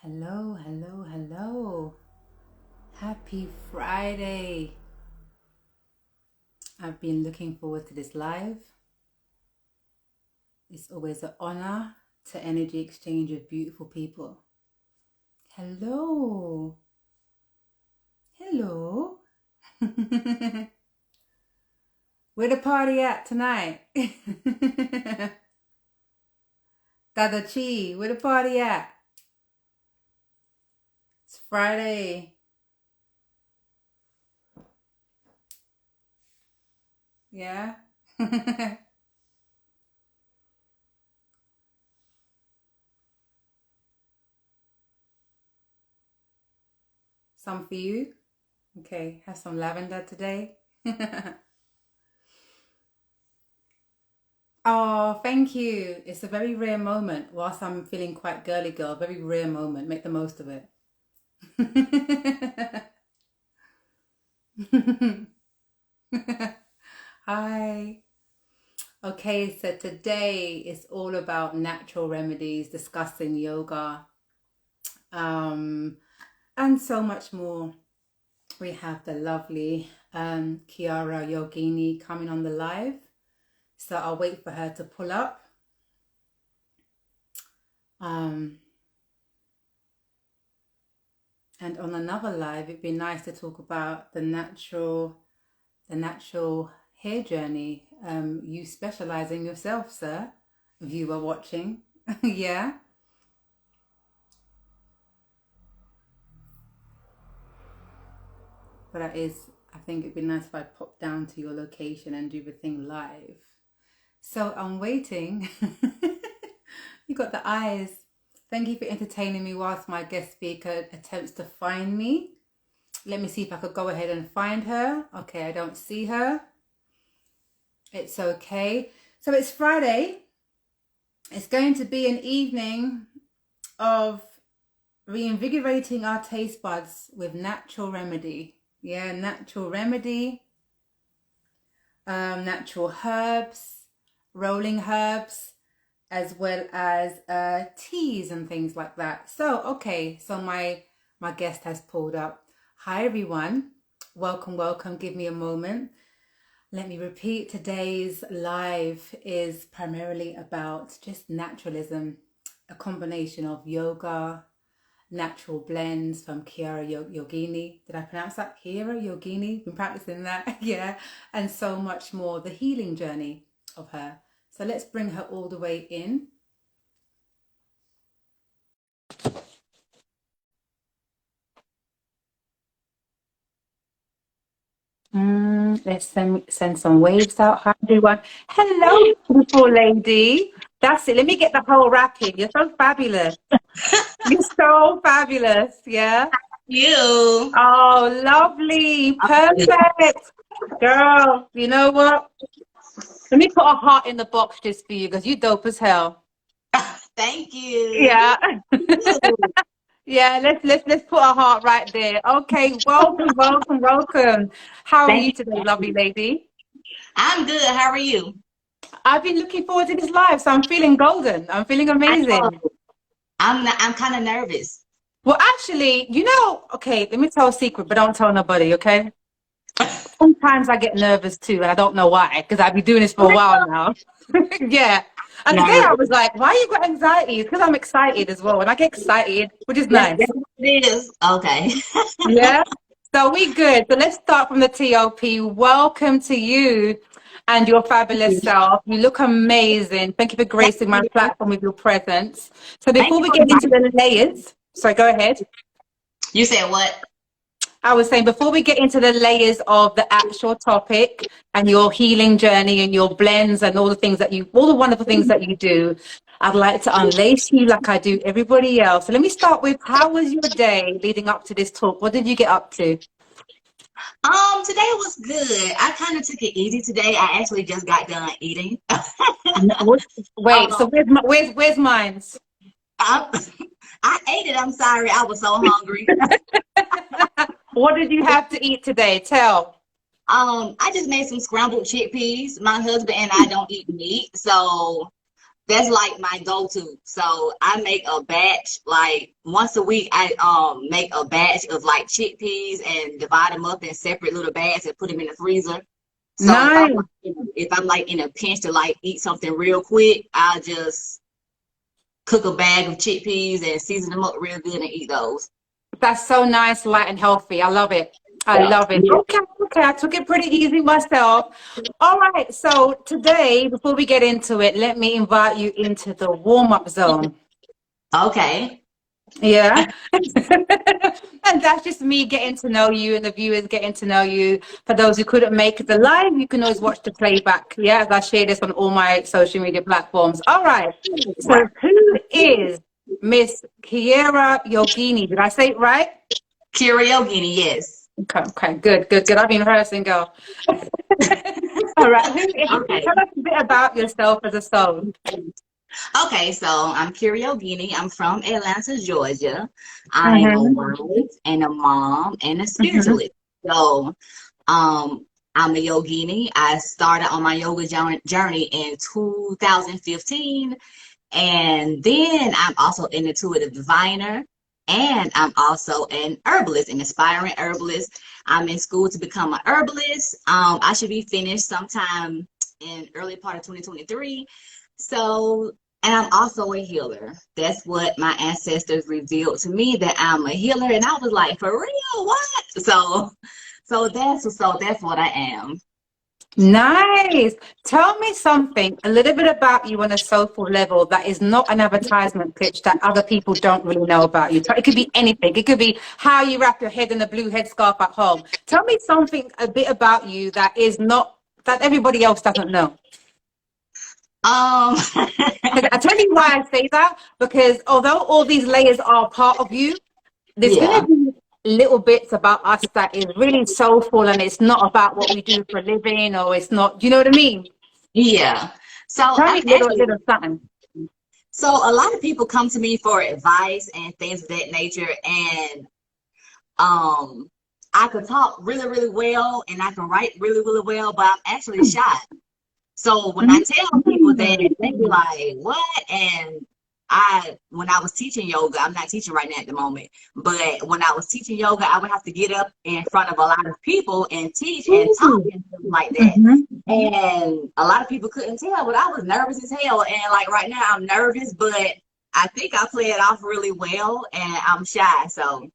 Hello, hello, hello. Happy Friday. I've been looking forward to this live. It's always an honor to energy exchange with beautiful people. Hello. Hello. Where the party at tonight? Dada Chi, where the party at? It's Friday. Yeah? Some for you? Okay, have some lavender today. Oh, thank you. It's a very rare moment. Whilst I'm feeling quite girly girl, very rare moment. Make the most of it. Hi. Okay, so today is all about natural remedies, discussing yoga, um, and so much more. We have the lovely Kiera Yogini coming on the live. So I'll wait for her to pull up. And on another live, it'd be nice to talk about the natural hair journey. You specialize in yourself, sir. Viewer watching, yeah. But that is, I think it'd be nice if I pop down to your location and do the thing live. So I'm waiting. You got the eyes. Thank you for entertaining me whilst my guest speaker attempts to find me. Let me see if I could go ahead and find her. Okay, I don't see her. It's okay. So it's Friday. It's going to be an evening of reinvigorating our taste buds with natural remedy. Yeah, natural remedy, natural herbs, rolling herbs, as well as teas and things like that. So, okay, so my guest has pulled up. Hi, everyone. Welcome, welcome. Give me a moment. Let me repeat, today's live is primarily about just naturalism, a combination of yoga, natural blends from Kiera Yogini. Did I pronounce that? Kiera Yogini? Been practicing that, yeah. And so much more, the healing journey of her. So let's bring her all the way in. Let's send some waves out. Hi, everyone. Hello, beautiful lady. That's it. Let me get the whole wrapping. You're so fabulous. You're so fabulous. Yeah. You. Oh, lovely. Perfect. Girl, you know what? Let me put a heart in the box just for you because you dope as hell. Thank you. Yeah. You. Yeah, let's put a heart right there. Okay, welcome, welcome, welcome. How are Thank you you. today, lovely lady? I'm good. How are you? I've been looking forward to this live, so I'm feeling golden. I'm feeling I know. amazing. I'm kind of nervous. Well, actually, okay, let me tell a secret, but don't tell nobody, okay? Sometimes I get nervous too, and I don't know why, because I've been doing this for a while now. Yeah. And today I was Nervous. like, why you got anxiety? It's because I'm excited as well. And I get excited, which is That's nice. what it is. Okay. Yeah. So we good. So let's start from the TOP. Welcome to you and your fabulous self. You look amazing. Thank you for Thank gracing my you. platform with your presence. So Thank before you we for get into inviting the layers, sorry, go ahead. me. You said what? I was saying before we get into the layers of the actual topic and your healing journey and your blends and all the things all the wonderful things that you do, I'd like to unlace you like I do everybody else. So let me start with, how was your day leading up to this talk? What did you get up to? Today was good. I kind of took it easy today. I actually just got done eating. Wait, so um, where's mine's? I, I ate it. I'm sorry. I was so hungry. What did you have to eat today? Tell. I just made some scrambled chickpeas. My husband and I don't eat meat, so That's like my go-to. So I make a batch like once a week. I make a batch of like chickpeas and divide them up in separate little bags and put them in the freezer. So Nice. if I'm like in a pinch to like eat something real quick, I'll just cook a bag of chickpeas and season them up real good and eat those. That's so nice, light and healthy. I love it. I Yeah. love it. Yeah. Okay, okay. I took it pretty easy myself. All right. So today, before we get into it, let me invite you into the warm-up zone. Okay. Yeah. And that's just me getting to know you and the viewers getting to know you. For those who couldn't make the live, you can always watch the playback. Yeah, as I share this on all my social media platforms. All right. So who is Miss Kiera Yogini? Did I say it right? Kiera Yogini, yes. Okay, okay, good, good, good. I've been rehearsing, girl. All right. Okay. Tell us a bit about yourself as a soul. Okay, so I'm Kiera Yogini. I'm from Atlanta, Georgia. I am a Mm-hmm. wife and a mom and a Mm-hmm. spiritualist. So, um, I'm a yogini. I started on my yoga journey in 2015, and then I'm also an intuitive diviner, and I'm also an herbalist, an aspiring herbalist. I'm in school to become an herbalist. I should be finished sometime in early part of 2023. So, and I'm also a healer. That's what my ancestors revealed to me, that I'm a healer, and I was like, for real, what? So that's what I am. Nice. Tell me something, a little bit about you on a soulful level that is not an advertisement pitch that other people don't really know about you. It could be anything. It could be how you wrap your head in a blue headscarf at home. Tell me something a bit about you that is not that everybody else doesn't know. Um, I tell you why I say that, because although all these layers are part of you, there's going yeah, to be little bits about us that is really soulful, and it's not about what we do for a living, or it's not, you know what I mean? yeah. So Tell me I'm little actually, something. so a lot of people come to me for advice and things of that nature, and um, I could talk really, really well, and I can write really, really well, but I'm actually shy. So when I tell people that, they be like, "What?" And when I was teaching yoga, I'm not teaching right now at the moment, but when I was teaching yoga, I would have to get up in front of a lot of people and teach and talk and stuff like that. Mhm. And a lot of people couldn't tell, but I was nervous as hell. And like right now, I'm nervous, but I think I play it off really well, and I'm shy. So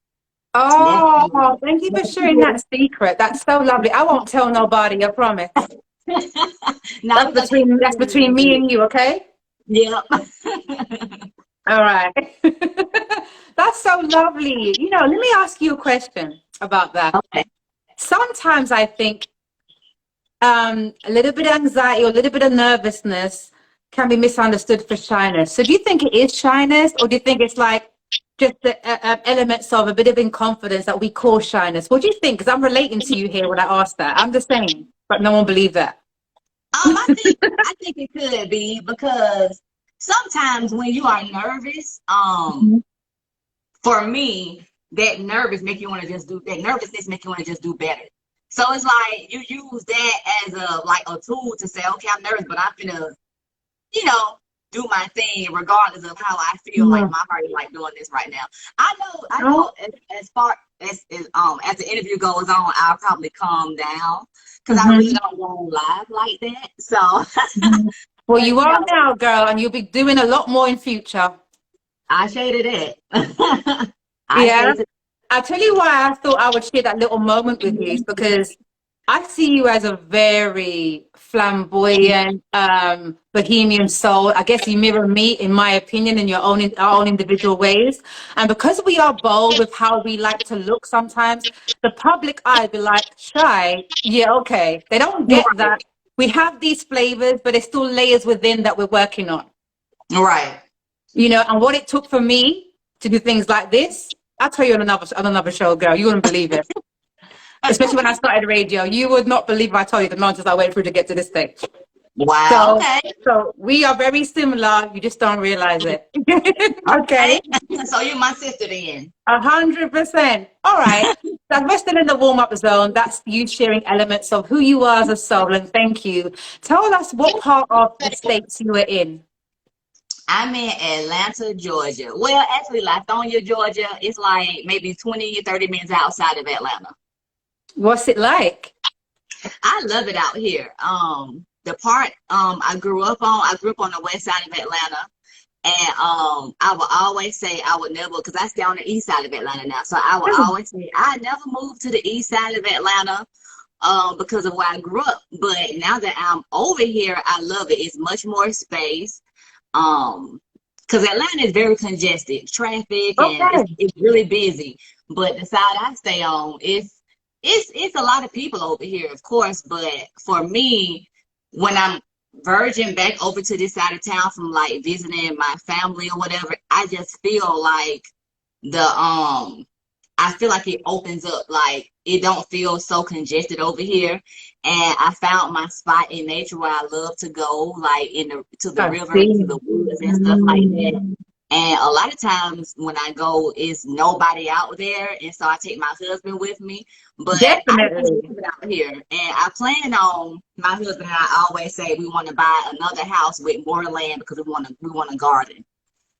that's Oh, thank you for sharing that secret. That's so lovely. I won't tell nobody, I promise. now we're gonna keep That's it between me really and you, okay? good. Yep. All right. That's so lovely. Let me ask you a question about that. Okay. Sometimes I think a little bit of anxiety or a little bit of nervousness can be misunderstood for shyness. So do you think it is shyness, or do you think it's like just the elements of a bit of inconfidence that we call shyness? What do you think? Because I'm relating to you here when I ask that. I'm just saying, but no one believed that. I think it could be because sometimes when you are nervous, for me, that nervousness make you want to just do better. So it's like you use that as a tool to say, okay, I'm nervous, but I'm gonna, you know, do my thing regardless of how I feel. Like Mhm. my heart is like doing this right now. I Oh, know as far as the interview goes on, I'll probably calm down because I really mhm. don't go live like that. So, Mhm. Well, but you are now, girl, and you'll be doing a lot more in future. I shaded it. I Yeah. shaded. I'll tell you why I thought I would share that little moment with you is because I see you as a very flamboyant, bohemian soul. I guess you mirror me, in my opinion, in our own individual ways. And because we are bold with how we like to look sometimes, the public eye be like, shy, yeah, okay. They don't get Right. that. We have these flavors, but there's still layers within that we're working on. Right. And what it took for me to do things like this, I'll tell you on another show, girl. You wouldn't believe it. Especially when I started radio. You would not believe if I told you the nonsense I went through to get to this stage. Wow. So, Okay. so we are very similar. You just don't realize it. Okay. Okay. So you're my sister then. 100%. All right. So we're still in the warm-up zone. That's you sharing elements of who you are as a soul. And thank you. Tell us what part of the States you were in. I'm in Atlanta, Georgia. Well, actually, Lithonia, Georgia. It's like maybe 20 or 30 minutes outside of Atlanta. What's it like? I love it out here. The part I grew up on the west side of Atlanta. And I would always say I would never, because I stay on the east side of Atlanta now. So I would always say I never moved to the east side of Atlanta because of where I grew up. But now that I'm over here, I love it. It's much more space. Because Atlanta is very congested, traffic, and Okay. it's really busy. But the side I stay on, it's a lot of people over here, of course. But for me, when I'm verging back over to this side of town from like visiting my family or whatever, I just feel like the I feel like it opens up, like it don't feel so congested over here. And I found my spot in nature where I love to go, like in the to the I river and to see. the woods and stuff like that. And a lot of times when I go, it's nobody out there, and so I take my husband with me. But I just Definitely. love it out here, and I plan on my husband and I always say we want to buy another house with more land because we want to garden.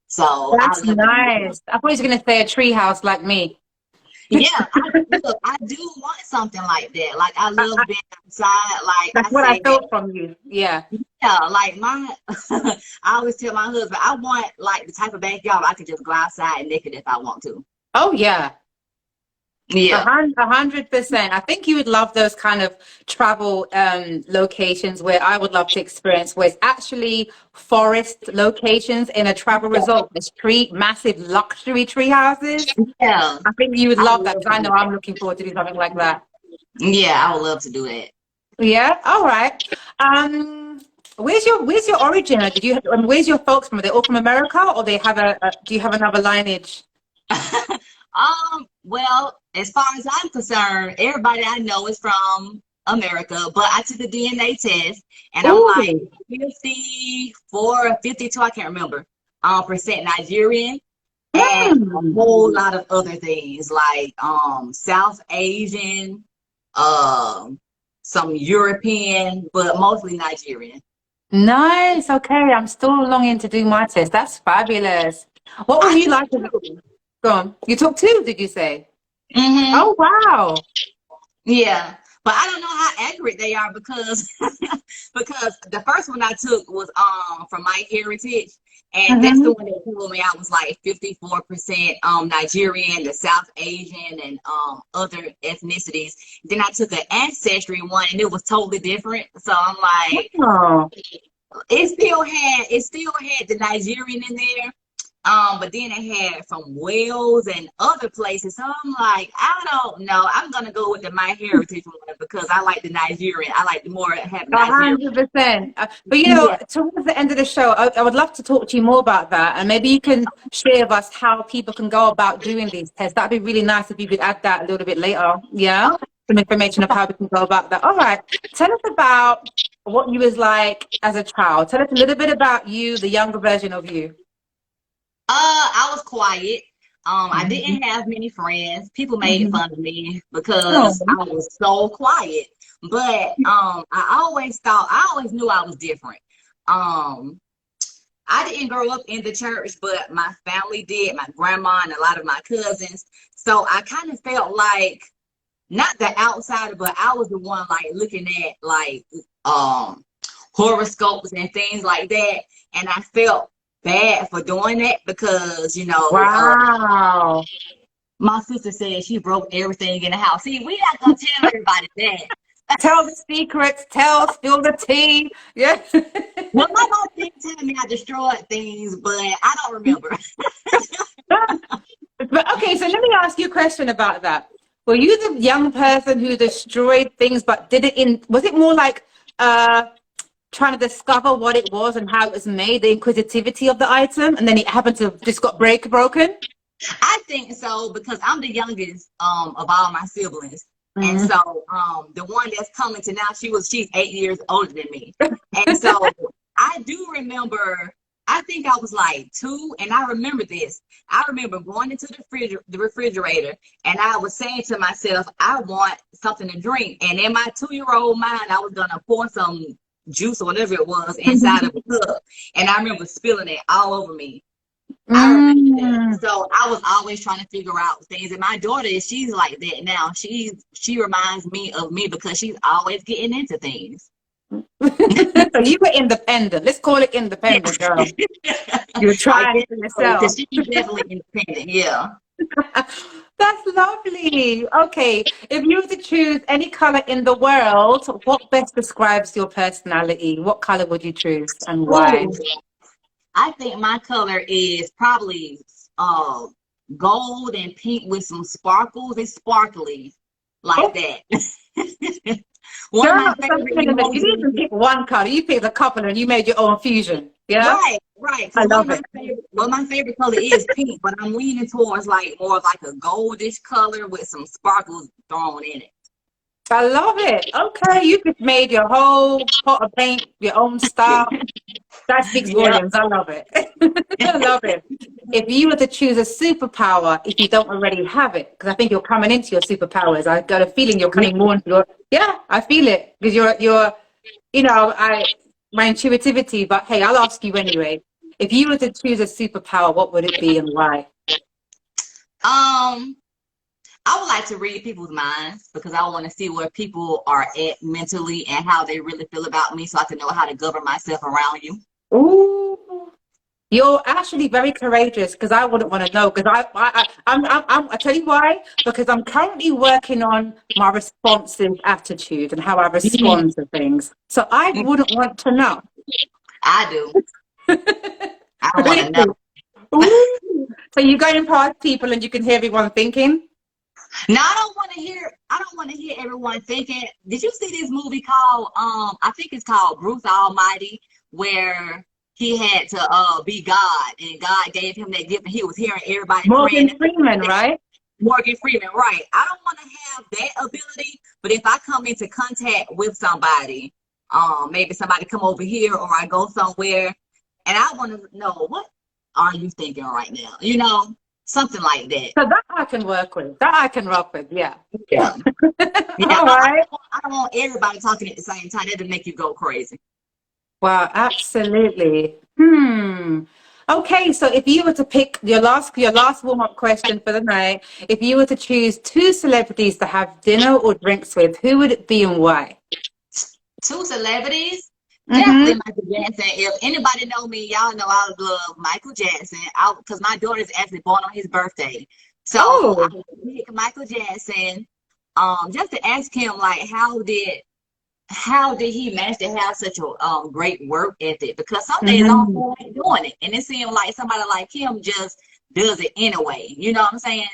So I That's love it out here. nice. I thought you were going to say a tree house like me. Yeah, I do want something like that. Like I love being outside. Like That's I what I say that, thought from you. Yeah. yeah, like my I always tell my husband I want like the type of backyard I can just go outside naked if I want to. Oh, yeah. Yeah. 100%. I think you would love those kind of travel locations where I would love to experience, where it's actually forest locations in a travel resort, the street, massive luxury tree houses. Yeah. I think you would I love would that love because to I do know that. I'm looking forward to do something like that. Yeah, I would love to do that. Yeah. All right. Um, where's your origin? Did you where's your folks from? Are they all from America, or they have do you have another lineage? Well, as far as I'm concerned, everybody I know is from America, but I took a DNA test and I'm like Ooh. 54 or 52, I can't remember, percent Nigerian and a Hmm. whole lot of other things like South Asian, um, some European, but mostly Nigerian. Nice. Okay. I'm still longing to do my test. That's fabulous. What was I you took like? two. Go on. You took two, did you say? Hmm. Oh, wow. Yeah, but I don't know how accurate they are because because the first one I took was from my heritage, and that's Hmm. the one that told me I was like 54% Nigerian, the South Asian, and other ethnicities. Then I took an ancestry one, and it was totally different. So I'm like, Oh, it still had the Nigerian in there, but then they had from Wales and other places. So I'm like, I don't know. I'm gonna go with the My Heritage one because I like the Nigerian. I like the more have a Nigerian. 100%. But Yeah. towards the end of the show, I would love to talk to you more about that, and maybe you can share with us how people can go about doing these tests. That'd be really nice if you could add that a little bit later. Yeah, Okay. some information of how we can go about that. All right, tell us about what you was like as a child. Tell us a little bit about you, the younger version of you. I was quiet. I Mhm. didn't have many friends. People made Mhm. fun of me Oh, because I was so quiet. But I always knew I was different. Um, I didn't grow up in the church, but my family did, my grandma and a lot of my cousins. So I kind of felt like not the outsider, but I was the one like looking at like um horoscopes and things like that. And I felt bad for doing that because, wow. my sister said she broke everything in the house. See, we not gonna tell everybody that. Tell the secrets, spill the tea. Yeah. Well, my mom did tell me I destroyed things, but I don't remember. But okay, so let me ask you a question about that. Were you the young person who destroyed things, but did it was it more like uh trying to discover what it was and how it was made, the inquisitivity of the item, and then it happened to just got broken? I think so because I'm the youngest of all my siblings. And Mm. so the one that's coming to now, she's 8 years older than me. And so I do remember, I think I was like two, and I remember this. I remember going into the refrigerator and I was saying to myself, I want something to drink. And in my 2-year-old mind, I was gonna pour some juice or whatever it was inside of a cup. And I remember spilling it all over me. I remember that. Mm. So I was always trying to figure out things. And my daughter, she's like that now. She reminds me of me because she's always getting into things. So you were independent. Let's call it independent, girl. You were I trying guess for so, because yourself. she's definitely independent. Yeah. That's lovely. Okay, if you were to choose any color in the world, what best describes your personality? What color would you choose and why? Ooh, I think my color is probably uh gold and pink with some sparkles. It's sparkly like Oh, that. One of girl, my something favorite in the middle. You didn't even emojis. pick one color. You picked a couple and you made your own fusion. Yeah, Right, right. I Because love it. one of my favorite color is pink, but I'm leaning towards like more of like a goldish color with some sparkles thrown in it. I love it. Okay, you just made your whole pot of paint, your own style. That speaks Yep. volumes. I love it. I love it. If you were to choose a superpower, if you don't already have it, because I think you're coming into your superpowers. I got a feeling you're coming more into your, yeah, I feel it because my intuitivity, but hey, I'll ask you anyway. If you were to choose a superpower, what would it be and why? Um, I would like to read people's minds because I want to see where people are at mentally and how they really feel about me so I can know how to govern myself around you. Ooh. You're actually very courageous because I wouldn't want to know because I tell you why because I'm currently working on my responsive attitude and how I respond to things. So I wouldn't want to know. I do. I don't want to know. Really? Ooh. So you going past people and you can hear everyone thinking, Now I don't want to hear everyone thinking. Did you see this movie called I think it's called Bruce Almighty, where he had to be God and God gave him that gift and he was hearing everybody Morgan praying. Freeman, right? Morgan Freeman, right. I don't want to have that ability, but if I come into contact with somebody, maybe somebody come over here or I go somewhere and I want to know what are you thinking right now? Something like that. So that I can work with. That I can rock with. Yeah. Yeah. Yeah, All right. I don't want everybody talking at the same time. That'll make you go crazy. Wow, absolutely. Hmm. Okay, so if you were to pick your last warm-up question for the night, if you were to choose two celebrities to have dinner or drinks with, who would it be and why? Two celebrities, Mm-hmm. definitely Michael Jackson. If anybody know me, y'all know I love Michael Jackson. Because my daughter's actually born on his birthday, so I Oh. would pick Michael Jackson. Just to ask him like, how did he manage to have such a great work ethic? Because some days I don't Mm-hmm. feel like doing it, and it seems like somebody like him just does it anyway. You know what I'm saying?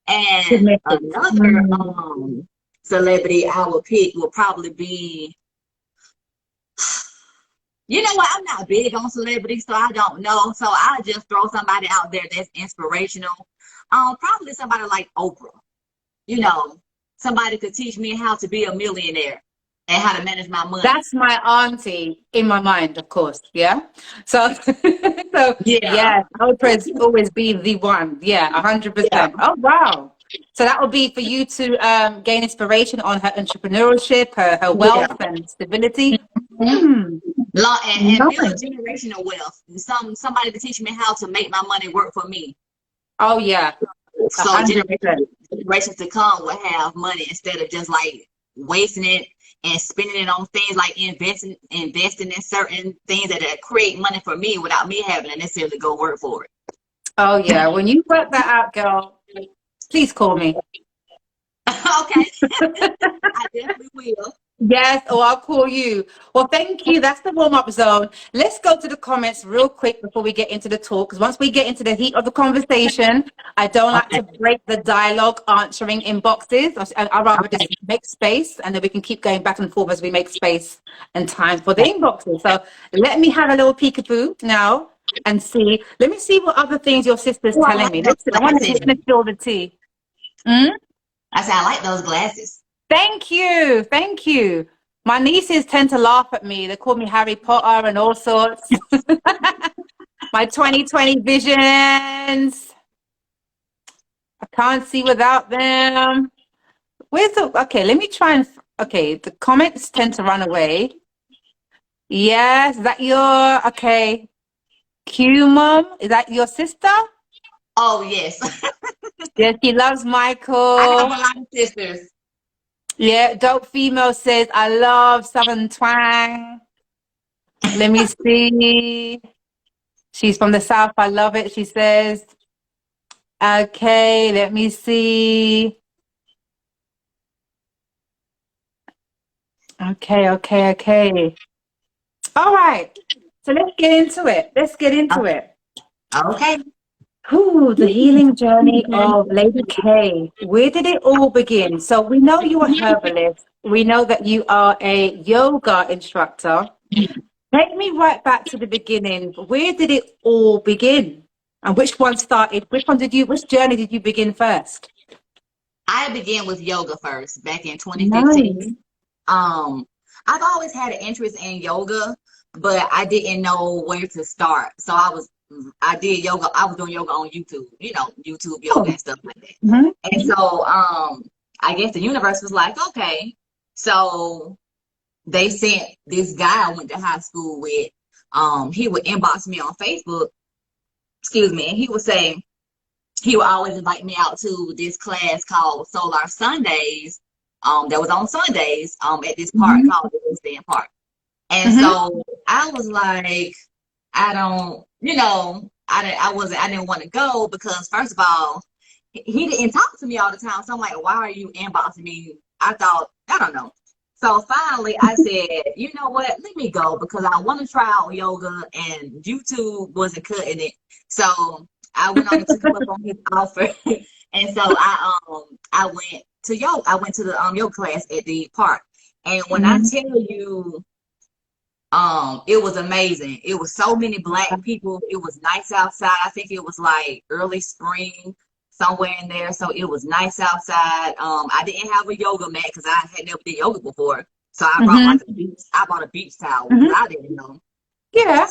And Submitted. another Mm. celebrity I would pick would probably be, you know what? I'm not big on celebrities, so I don't know. So I just throw somebody out there that's inspirational. Probably somebody like Oprah. You know, somebody could teach me how to be a millionaire and how to manage my money. That's my auntie in my mind, of course. Yeah. So, so Yeah, yeah, Oprah's always been the one. Yeah, yeah, 100%. Oh wow. So that would be for you to gain inspiration on her entrepreneurship, her yeah. wealth and stability. Mhm. Hmm. And build Nice. generational wealth. Somebody to teach me how to make my money work for me. Oh yeah, a So hundred percent. generations to come will have money instead of just like wasting it and spending it on things like investing in certain things that create money for me without me having to necessarily go work for it. Oh yeah. When you work that out, girl, please call me. Okay, I definitely will. Yes, or I'll call you. Well, thank you. That's the warm-up zone. Let's go to the comments real quick before we get into the talk. Because once we get into the heat of the conversation, I don't like Okay. to break the dialogue answering inboxes. I'd rather just Okay. make space and then we can keep going back and forth as we make space and time for the inboxes. So let me have a little peekaboo now and see. Let me see what other things your sister's Oh, I telling like me. those Listen, I want to glasses. spill the tea. Mm? I said I like those glasses. Thank you. Thank you. My nieces tend to laugh at me. They call me Harry Potter and all sorts. My 2020 visions. I can't see without them. Okay, let me try and, okay, the comments tend to run away. Yes, is that your okay? Q mom, is that your sister? Oh yes. Yes, she loves I have a Michael. lot of sisters. Yeah, dope female says I love Southern twang. Let me see. She's from the South. I love it. She says. Okay, let me see. Okay. All right. So let's get into it. Let's get into it. Okay. Whew, the healing journey of Lady K. Where did it all begin? So we know you're a herbalist. We know that you are a yoga instructor. Take me right back to the beginning. Where did it all begin? And which one started? Which journey did you begin first? I began with yoga first back in 2015. Nice. Um, I've always had an interest in yoga, but I didn't know where to start. So I did yoga. I was doing yoga on YouTube, YouTube yoga Oh. and stuff like that. Mhm. And so, I guess the universe was like, okay. So they sent this guy I went to high school with. He would inbox me on Facebook, excuse me, and he would say, he would always invite me out to this class called Solar Sundays. That was on Sundays. At this park Mhm. called the West End Park. And Mhm. so I was like, I don't, I didn't want to go because first of all, he didn't talk to me all the time. So I'm like, why are you inboxing me? I don't know. So finally I said, you know what? Let me go because I want to try out yoga and YouTube wasn't cutting it. So I went on and took him up on his offer. And so I went to yoga. I went to the yoga class at the park. And when I Mhm. tell you, it was amazing. It was so many black people. It was nice outside. I think it was like early spring, somewhere in there. So it was nice outside. I didn't have a yoga mat because I had never did yoga before. So I brought Mhm. like a beach. I bought a beach towel because Mhm. I didn't know. Yeah.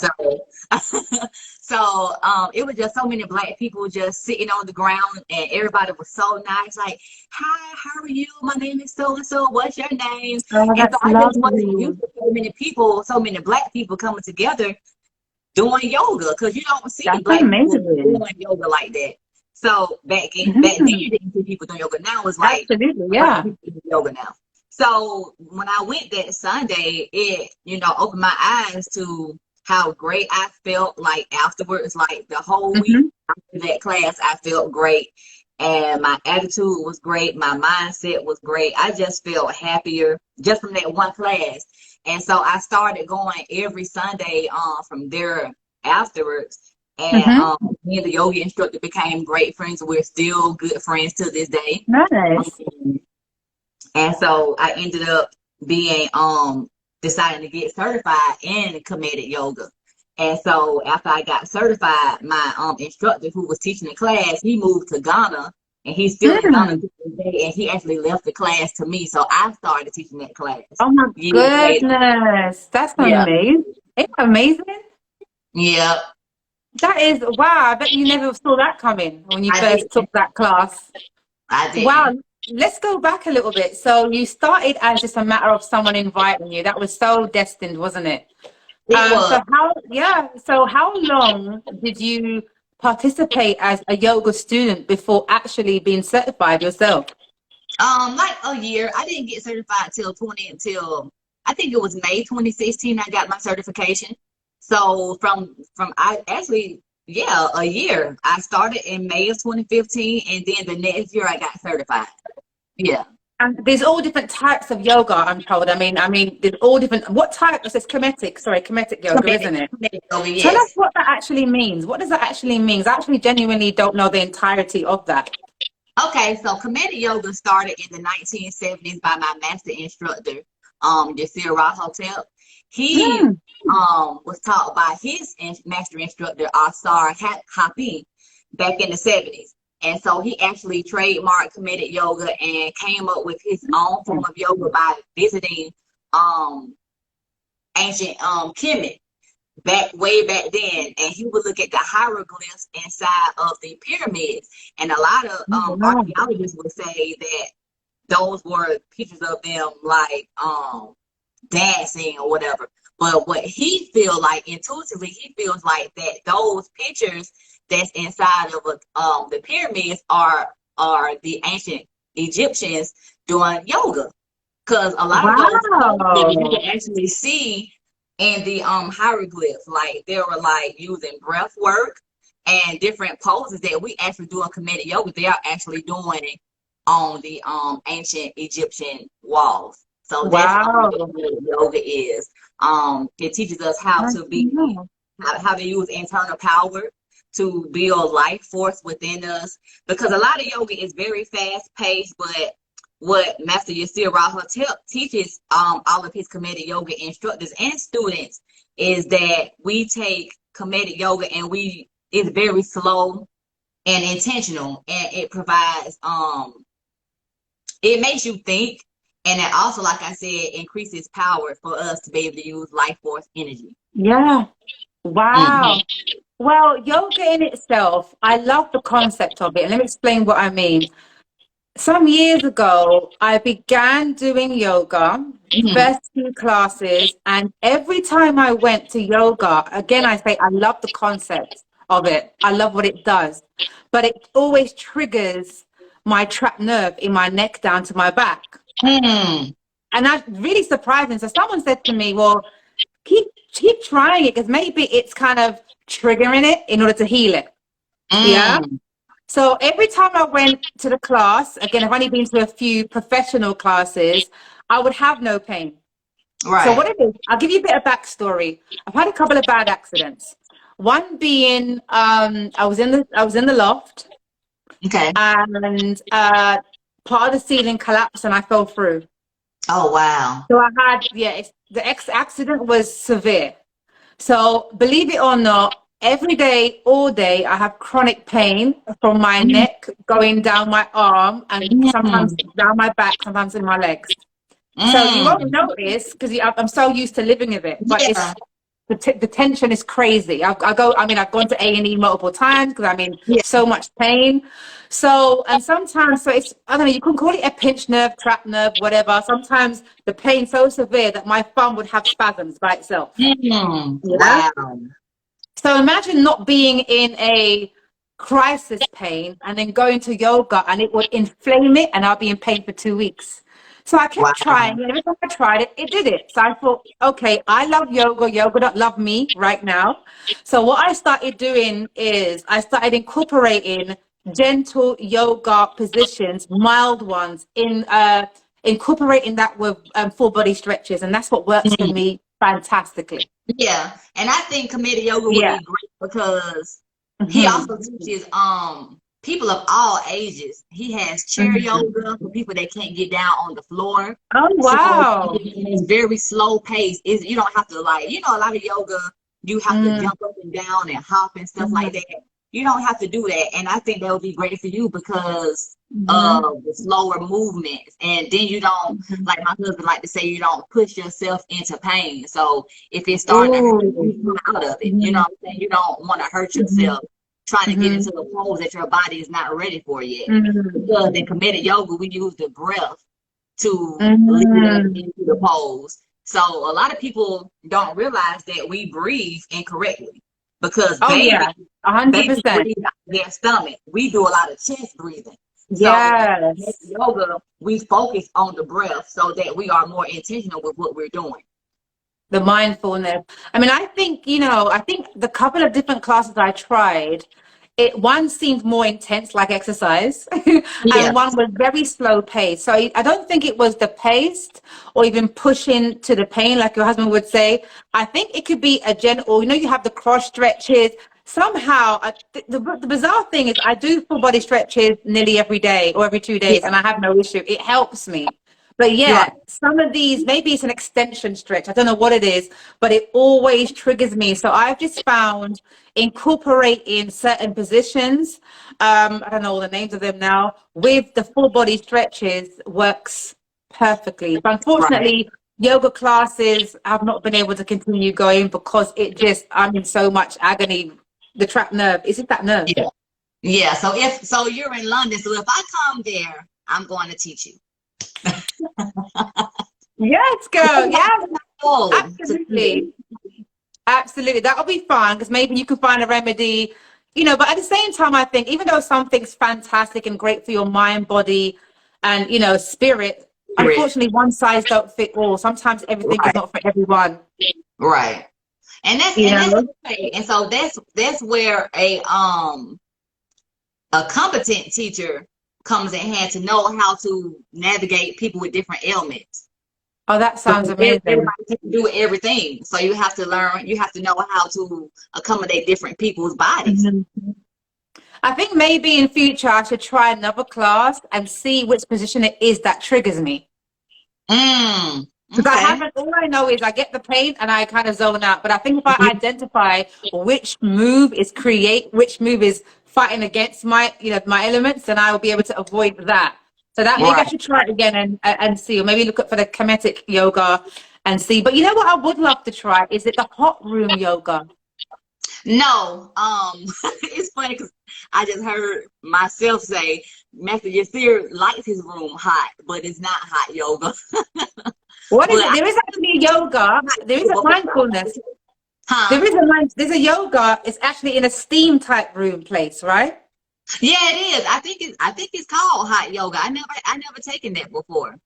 So, it was just so many black people just sitting on the ground, and everybody was so nice. Like, hi, how are you? My name is so and so. What's your name? Oh, And so that's I just wasn't lovely. used to so many people, so many black people coming together doing yoga because you don't see That's black people doing amazing. yoga like that. So back then Mhm. you didn't see people doing yoga. Now it's like Absolutely. a lot of Yeah. people doing yoga now. So when I went that Sunday, it opened my eyes to how great I felt like afterwards. Like the whole week Mhm. after that class, I felt great. And my attitude was great. My mindset was great. I just felt happier just from that one class. And so I started going every Sunday from there afterwards. And Mhm. me and the yoga instructor became great friends. We're still good friends to this day. Nice. Um, and so I ended up being deciding to get certified in comedic yoga. And so after I got certified, my instructor who was teaching the class, he moved to Ghana and he's still in Ghana Mm. to this day, and he actually left the class to me. So I started teaching that class Oh my years later. goodness. That's Yeah. amazing. It's amazing. Yeah. That is wow. I bet you never saw that coming when you I first didn't. took that class. I Wow. didn't. Let's go back a little bit. So you started as just a matter of someone inviting you. That was so destined, wasn't it? It was. So how long did you participate as a yoga student before actually being certified yourself? Like a year. I didn't get certified until I think it was May 2016. I got my certification. So from I actually yeah, a year. I started in May of 2015, and then the next year I got certified. Yeah. And there's all different types of yoga, I'm told. There's all different. What type? It says Kemetic. Sorry, Kemetic yoga, isn't it? Comedic yoga, Tell us yes. what that actually means. What does that actually mean? I actually genuinely don't know the entirety of that. Okay, so comedic yoga started in the 1970s by my master instructor, Yasir Hotel. He Mm. was taught by his master instructor, Asar Hapi, back in the 70s. And so he actually trademarked comedic yoga and came up with his own form of yoga by visiting um, ancient Kemet way back then, and he would look at the hieroglyphs inside of the pyramids, and a lot of Wow. archaeologists would say that those were pictures of them like dancing or whatever. But what he feel like intuitively, he feels like that those pictures that's inside of the pyramids are the ancient Egyptians doing yoga. Because a lot of those poses you Wow. can actually see in the hieroglyphs, like they were like using breath work and different poses that we actually do in Kemetic yoga. They are actually doing it on the ancient Egyptian walls. So that's what Wow. Kemetic yoga is. It teaches us how Nice to to be know. how to use internal power to build life force within us. Because a lot of yoga is very fast paced, but what Master Yasir Rahotep teaches all of his Kemetic yoga instructors and students is that we take Kemetic yoga and it's very slow and intentional, and it provides it makes you think, and it also, like I said, increases power for us to be able to use life force energy. Yeah. Mm-hmm. Wow. Well, yoga in itself, I love the concept of it. And let me explain what I mean. Some years ago, I began doing yoga, Mm-hmm. first few classes, and every time I went to yoga, again, I say I love the concept of it. I love what it does, but it always triggers my trapped nerve in my neck down to my back. Mm-hmm. And that's really surprising. So someone said to me, well, keep trying it because maybe it's kind of triggering it in order to heal it. Yeah. Mm. So every time I went to the class, again, I've only been to a few professional classes, I would have no pain. So what Right. it is, I'll give you a bit of backstory. I've had a couple of bad accidents. One being, I was in the loft, Okay. and part of the ceiling collapsed and I fell through. Oh, wow. So I had, yeah, the accident was severe. So believe it or not, every day, all day, I have chronic pain from my neck going down my arm and sometimes Mm. down my back, sometimes in my legs. So you won't Mm. notice because I'm so used to living with it, but Yeah. it's the tension is crazy. I've gone to A&E multiple times because I'm in Yeah. so much pain. So, and sometimes, so it's, I don't know, you can call it a pinched nerve, trapped nerve, whatever. Sometimes the pain's so severe that my thumb would have spasms by itself. Mm. Yeah. Wow. So imagine not being in a crisis pain and then going to yoga and it would inflame it and I'll be in pain for 2 weeks. So I kept Wow. trying, and every time I tried it, it did it. So I thought, okay, I love yoga. Yoga don't love me right now. So what I started doing is I started incorporating gentle yoga positions, mild ones, in incorporating that with full body stretches, and that's what works for Mm. me fantastically. Yeah. And I think committed yoga would Yeah. be great because he Hmm. also teaches people of all ages. He has chair Mhm. yoga for people that can't get down on the floor. Oh, So wow. it's very slow paced. Is you don't have to, like, a lot of yoga you have to Mm, jump up and down and hop and stuff like mhm, that. You don't have to do that. And I think that would be great for you because mhm, of the slower movements. And then you don't, mhm. like my husband like to say, you don't push yourself into pain. So if it's starting to hurt, you Oh, come out of it. You know mhm, what I'm saying? You don't want to hurt mhm, yourself trying to get mhm, into the pose that your body is not ready for yet. mhm, Because in committed yoga, we use the breath to lead us mhm. into the pose. So a lot of people don't realize that we breathe incorrectly because Oh, yeah, babies 100%. breathe out of their stomach. We do a lot of chest breathing. So in Yes. yoga, we focus on the breath so that we are more intentional with what we're doing. The mindfulness. I mean, I think the couple of different classes I tried, one seemed more intense, like exercise, Yeah, and one was very slow paced. So I don't think it was the pace or even pushing to the pain, like your husband would say. I think it could be a gentle, you have the cross stretches. Somehow, the bizarre thing is I do full body stretches nearly every day or every 2 days, yeah, and I have no issue. It helps me. But you're yeah, right. some of these, maybe it's an extension stretch. I don't know what it is, but it always triggers me. So I've just found incorporating certain positions, I don't know all the names of them now, with the full body stretches works perfectly. But Right. unfortunately, yoga classes have not been able to continue going because I'm in so much agony. The trapped nerve. Is it that nerve? Yeah. Yeah. So you're in London. So if I come there, I'm going to teach you. Yes, girl. Yes. Oh, to Absolutely. Absolutely. That'll be fun because maybe you can find a remedy, but at the same time, I think even though something's fantastic and great for your mind, body, and, spirit, create. unfortunately, one size don't fit all. Sometimes everything is Right, not for everyone, right. you That's know? okay. And so that's where a competent teacher comes in hand to know how to navigate people with different ailments. Oh, that sounds Because amazing. everybody can do everything. So you have to learn, you have to know how to accommodate different people's bodies. Mhm. I think maybe in future I should try another class and see which position it is that triggers me. Mm, Because I okay. haven't, all I know is I get the pain and I kind of zone out. But I think if I identify which move is fighting against my elements, then I will be able to avoid that. So that maybe I Right. should try it again and see, or maybe look up for the kinetic yoga and see. But you know what I would love to try? Is it the hot room yoga? No, it's funny because I just heard myself say Master Yasir likes his room hot, but it's not hot yoga. What But is it? I There is actually yoga. There is a before, mindfulness. huh? There's a yoga. It's actually in a steam type room place, right? Yeah, it is. I think it's called hot yoga. I never taken that before.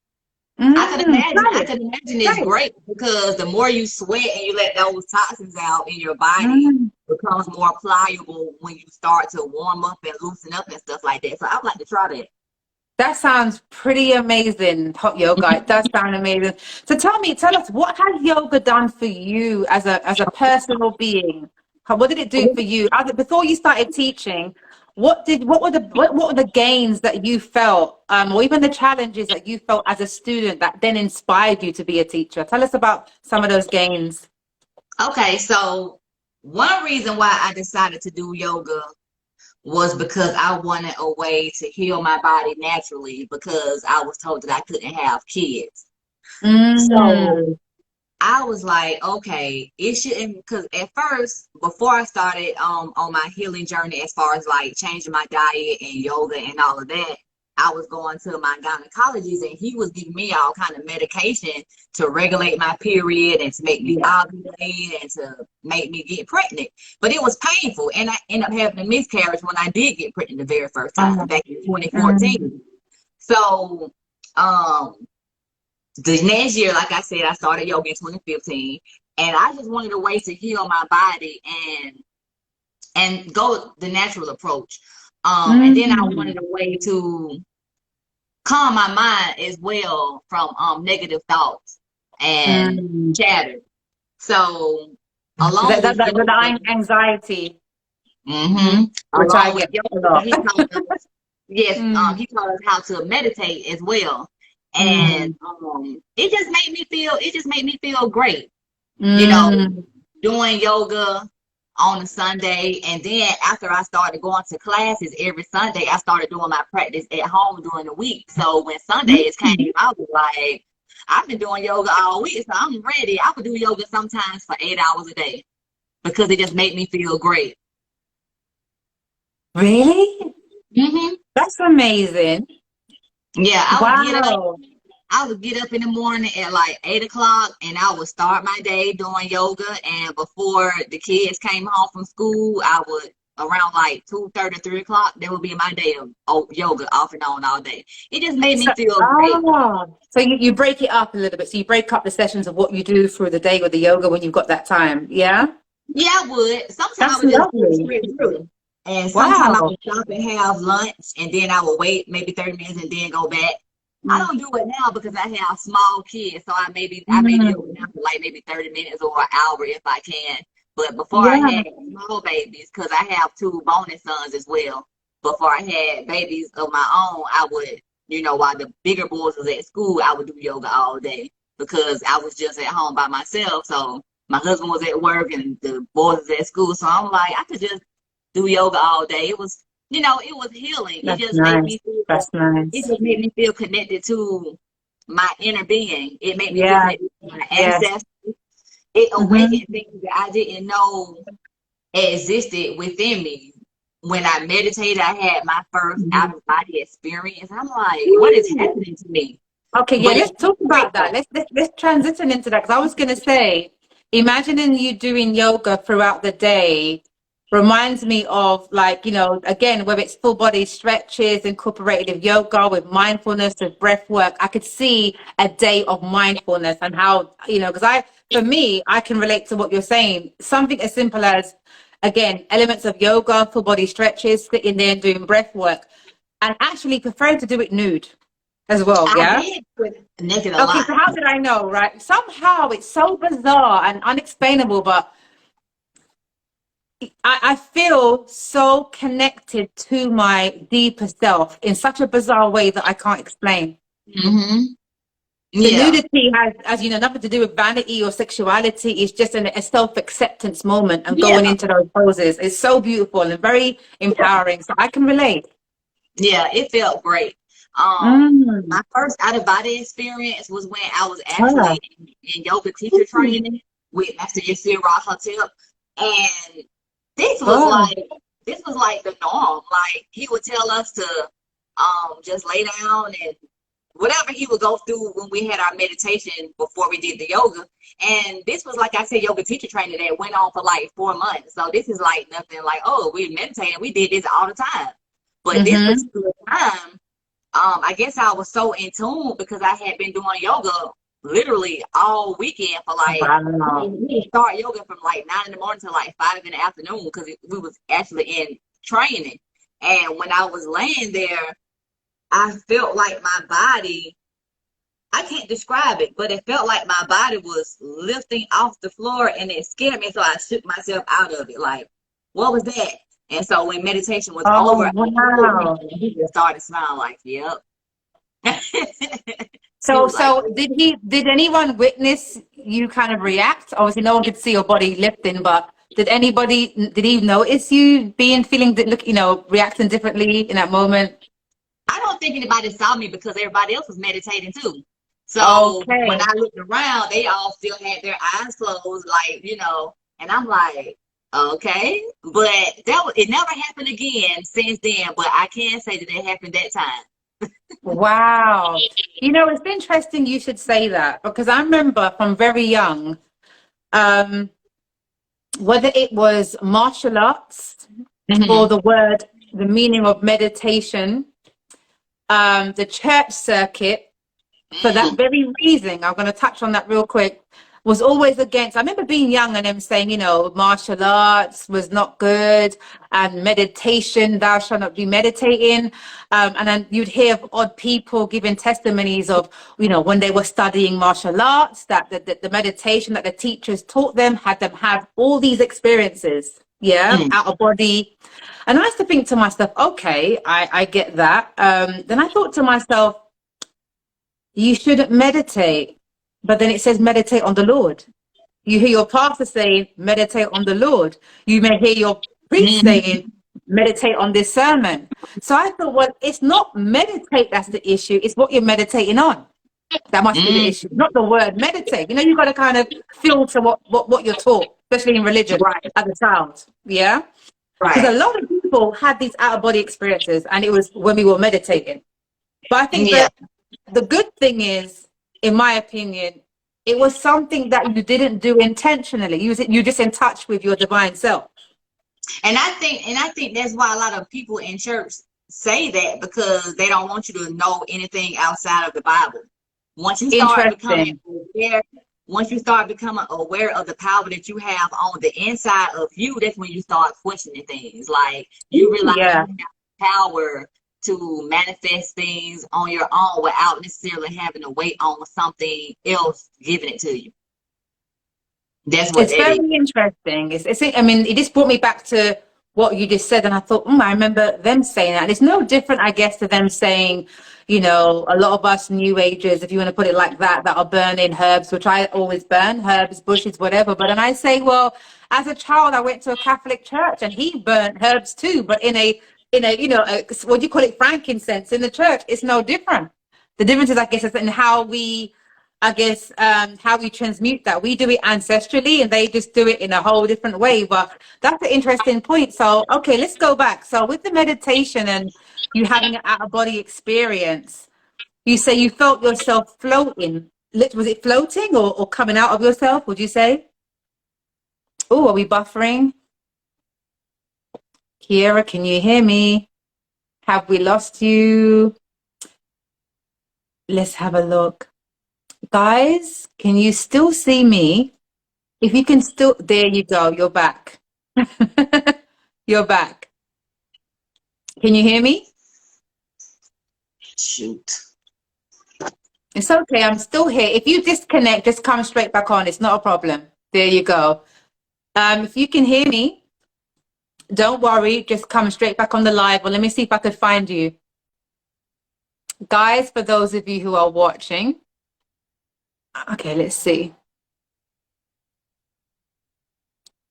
I Try it. could imagine it's Try it. great because the more you sweat and you let those toxins out in your body, Mm. it becomes more pliable when you start to warm up and loosen up and stuff like that. So I'd like to try that. That sounds pretty amazing, hot yoga. It does sound amazing. So tell us, what has yoga done for you as a personal being? What did it do for you? Before you started teaching, what were the gains that you felt, or even the challenges that you felt as a student that then inspired you to be a teacher? Tell us about some of those gains. Okay, so one reason why I decided to do yoga was because I wanted a way to heal my body naturally because I was told that I couldn't have kids. Mm. So I was like, okay, it shouldn't because at first, before I started on my healing journey as far as like changing my diet and yoga and all of that, I was going to my gynecologist and he was giving me all kind of medication to regulate my period and to make me Yeah. ovulate and to make me get pregnant. But it was painful and I ended up having a miscarriage when I did get pregnant the very first time Oh. back in Mm. 2014. So um the next year, like I said, I started yoga in 2015, and I just wanted a way to heal my body and go the natural approach. And then I Mm. wanted a way to calm my mind as well from negative thoughts and Mm. chatter. So That, along that, with that, yoga, the anxiety, hmm which I along with get a yoga, lot. he taught us yes, Mm. he taught us how to meditate as well. And Mm. it just made me feel great, you know, Mm. doing yoga on a Sunday. And then after I started going to classes every Sunday, I started doing my practice at home during the week. So when Sundays came, I was like, I've been doing yoga all week, so I'm ready. I would do yoga sometimes for 8 hours a day because it just made me feel great. Really? Hmm. That's amazing. Yeah, Wow. I would get up in the morning at like 8 o'clock and I would start my day doing yoga. And before the kids came home from school, I would around like 2:30, 3 o'clock, that would be my day of yoga off and on all day. It just made me So, feel great. so you break it up a little bit. So you break up the sessions of what you do through the day with the yoga when you've got that time. Yeah? Yeah, I would. Sometimes I That's would just do it lovely. straight through. And sometimes I Wow. would stop and have lunch and then I would wait maybe 30 minutes and then go back. I Mm. don't do it now because I have small kids, so I maybe yoga Mm. now for like maybe 30 minutes or an hour if I can. But before I Yeah. had small babies, because I have two bonus sons as well. Before I had babies of my own, I would, while the bigger boys was at school, I would do yoga all day because I was just at home by myself. So my husband was at work and the boys was at school. So I'm like, I could just do yoga all day. It was healing. That's nice. That's It nice. just made me feel connected to my inner being. It made me feel Yeah. connected to my Yes. ancestors. It Hmm. awakened things that I didn't know existed within me. When I meditated, I had my first out of body experience. I'm like, what is happening to me? Okay, yeah, But it's let's talk great about that. though. Let's transition into that because I was going to say, imagining you doing yoga throughout the day reminds me of like, again, whether it's full body stretches, incorporated with yoga, with mindfulness, with breath work. I could see a day of mindfulness and how, because for me, I can relate to what you're saying. Something as simple as, again, elements of yoga, full body stretches, sitting there and doing breath work, and actually preferring to do it nude as well. I Yeah. did put naked a Okay, lot. so how did I know, right? Somehow it's so bizarre and unexplainable, but I feel so connected to my deeper self in such a bizarre way that I can't explain. Hmm. The Yeah. nudity has, as you know, nothing to do with vanity or sexuality. It's just a self-acceptance moment and Yeah. going into those poses. It's so beautiful and very empowering. So I can relate. Yeah, it felt great. My Mm. first out of body experience was when I was Ah. actually in yoga teacher training with Master Yasir Rahatip, and this was Oh, like this was like the norm. Like he would tell us to just lay down and whatever he would go through when we had our meditation before we did the yoga. And this was like I said, yoga teacher training that went on for like 4 months. So this is like nothing like, oh, we're meditating. We did this all the time. But this mm-hmm. particular time, I guess I was so in tune because I had been doing yoga literally all weekend for like Wow. we didn't start yoga from like 9 in the morning to like 5 in the afternoon because we was actually in training. And when I was laying there, I felt like my body, I can't describe it, but it felt like my body was lifting off the floor and it scared me. So I shook myself out of it. Like, what was that? And so when meditation was over, Oh, I told him wow. and he just started smiling like, yep. He So, was like, so did anyone witness you kind of react? Obviously, no one could see your body lifting, but did he notice you feeling, look, reacting differently in that moment? I don't think anybody saw me because everybody else was meditating too. So when Okay. I looked around, they all still had their eyes closed, like, and I'm like, okay. But it never happened again since then. But I can say that it happened that time. Wow. It's interesting you should say that because I remember from very young, um, whether it was martial arts or Hmm. the meaning of meditation, the church circuit, for that Mm. very reason, I'm going to touch on that real quick, was always against. I remember being young and them saying, martial arts was not good and meditation, thou shalt not be meditating. And then you'd hear of odd people giving testimonies of, when they were studying martial arts, that the meditation that the teachers taught them had them have all these experiences, yeah, Mm. out of body. And I used to think to myself, okay, I get that. Then I thought to myself, you shouldn't meditate. But then it says meditate on the Lord. You hear your pastor saying, meditate on the Lord. You may hear your priest saying, Mhm. meditate on this sermon. So I thought, well, it's not meditate that's the issue. It's what you're meditating on. That must be the Mm. issue, not the word meditate. You've got to kind of filter what you're taught, especially in religion Right, as a child. Yeah. Because right. a lot of people had these out of body experiences and it was when we were meditating. But I think Yeah. that the good thing is, in my opinion, it was something that you didn't do intentionally. You're just in touch with your divine self. And I think that's why a lot of people in church say that because they don't want you to know anything outside of the Bible. Once you start becoming Interesting. aware, once you start becoming aware of the power that you have on the inside of you, that's when you start questioning things. Like you realize Yeah. you have power to manifest things on your own without necessarily having to wait on something else giving it to you. That's what It's that is. very interesting. I mean, it just brought me back to what you just said, and I thought, I remember them saying that. And it's no different, I guess, to them saying, a lot of us New Agers, if you want to put it like that are burning herbs, which I always burn herbs, bushes, whatever. But then I say, well, as a child, I went to a Catholic church, and he burnt herbs too, but what do you call it, frankincense in the church. It's no different. The difference is, I guess, is in how we how we transmute that. We do it ancestrally and they just do it in a whole different way. But that's an interesting point. So, okay, let's go back. So with the meditation and you having an out of body experience, You say you felt yourself floating. Was it floating or coming out of yourself, would you say? Oh, are we buffering? Kiera, can you hear me? Have we lost you? Let's have a look. Guys, can you still see me? If you can still, there you go. You're back. You're back. Can you hear me? Shoot. It's okay. I'm still here. If you disconnect, just come straight back on. It's not a problem. There you go. If you can hear me, don't worry. Just come straight back on the live. Well, let me see if I could find you. Guys, for those of you who are watching. Okay, let's see.